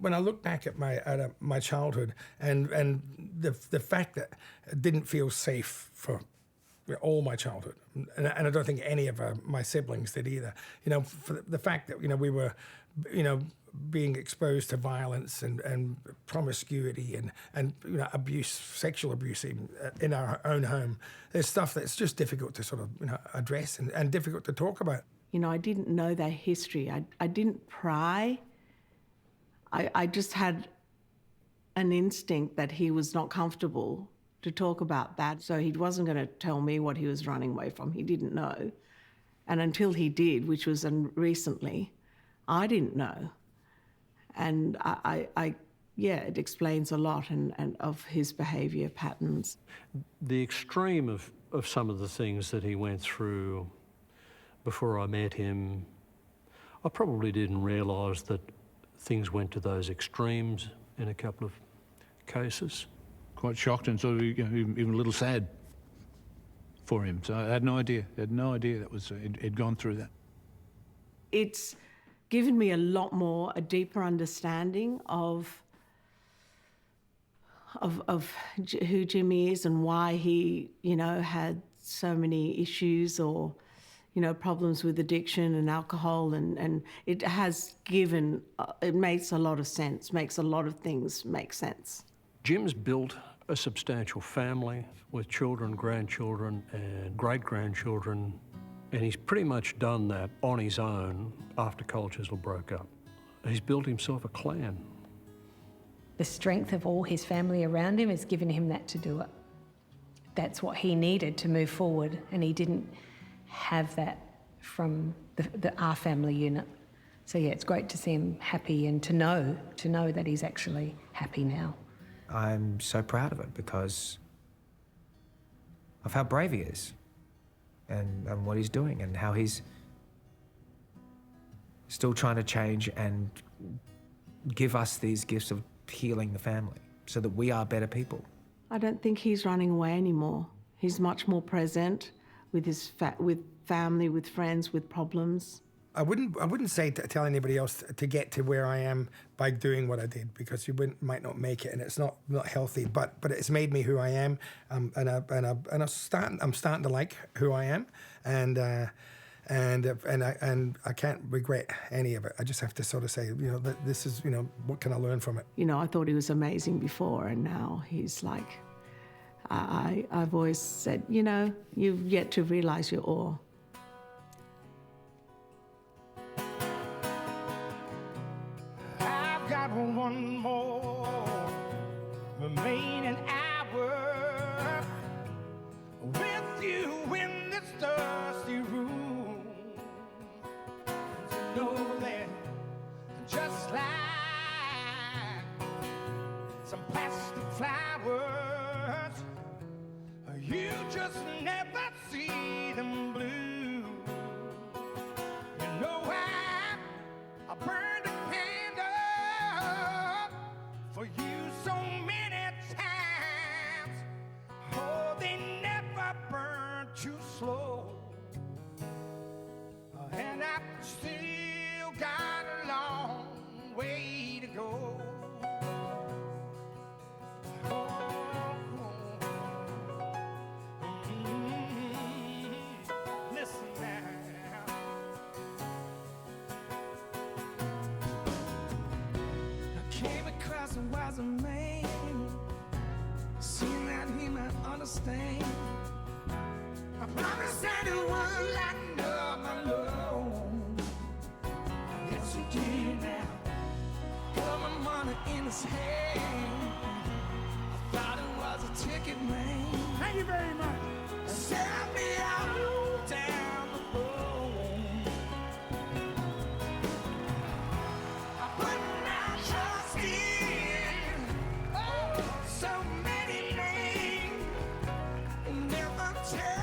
When I look back at my childhood and the fact that I didn't feel safe for all my childhood, and I don't think any of my siblings did either. For the fact that we were, being exposed to violence and promiscuity and abuse, sexual abuse in our own home. There's stuff that's just difficult to sort of address and difficult to talk about. I didn't know their history. I didn't pry. I just had an instinct that he was not comfortable to talk about that, so he wasn't going to tell me what he was running away from. He didn't know. And until he did, which was recently, I didn't know. And it explains a lot and of his behaviour patterns. The extreme of some of the things that he went through before I met him, I probably didn't realise that things went to those extremes in a couple of cases. Quite shocked and sort of even a little sad for him. So I had no idea. He'd gone through that. It's given me a deeper understanding of who Jimmy is and why he, had so many issues or, problems with addiction and alcohol, and it has given, it makes a lot of sense, makes a lot of things make sense. Jim's built a substantial family with children, grandchildren and great-grandchildren, and he's pretty much done that on his own after Colchester broke up. He's built himself a clan. The strength of all his family around him has given him that to do it. That's what he needed to move forward, and he didn't have that from our family unit. So yeah, it's great to see him happy and to know that he's actually happy now. I'm so proud of it because of how brave he is and what he's doing and how he's still trying to change and give us these gifts of healing the family so that we are better people. I don't think he's running away anymore. He's much more present with his with family, with friends, with problems. I wouldn't say to tell anybody else to get to where I am by doing what I did, because you might not make it, and it's not healthy. But it's made me who I am, and I'm starting to like who I am, and I can't regret any of it. I just have to sort of say, that this is, what can I learn from it? I thought he was amazing before, and now he's like, I've always said, you've yet to realise your awe. Got one more remaining hour with you in this dusty room. To know that just like some plastic flowers, you just never see them blue. I burned a candle for you so many times. Oh, they never burn too slow. And I've still got a long way to go. Listen now. I came across a wiser man, seeing that he might understand. I promised that it would lighten up my load. Yes, he did now. Put my money in his hand. I thought it was a ticket, man. Thank you very much. Set me out down the road. I put my trust in so many names. Never tell.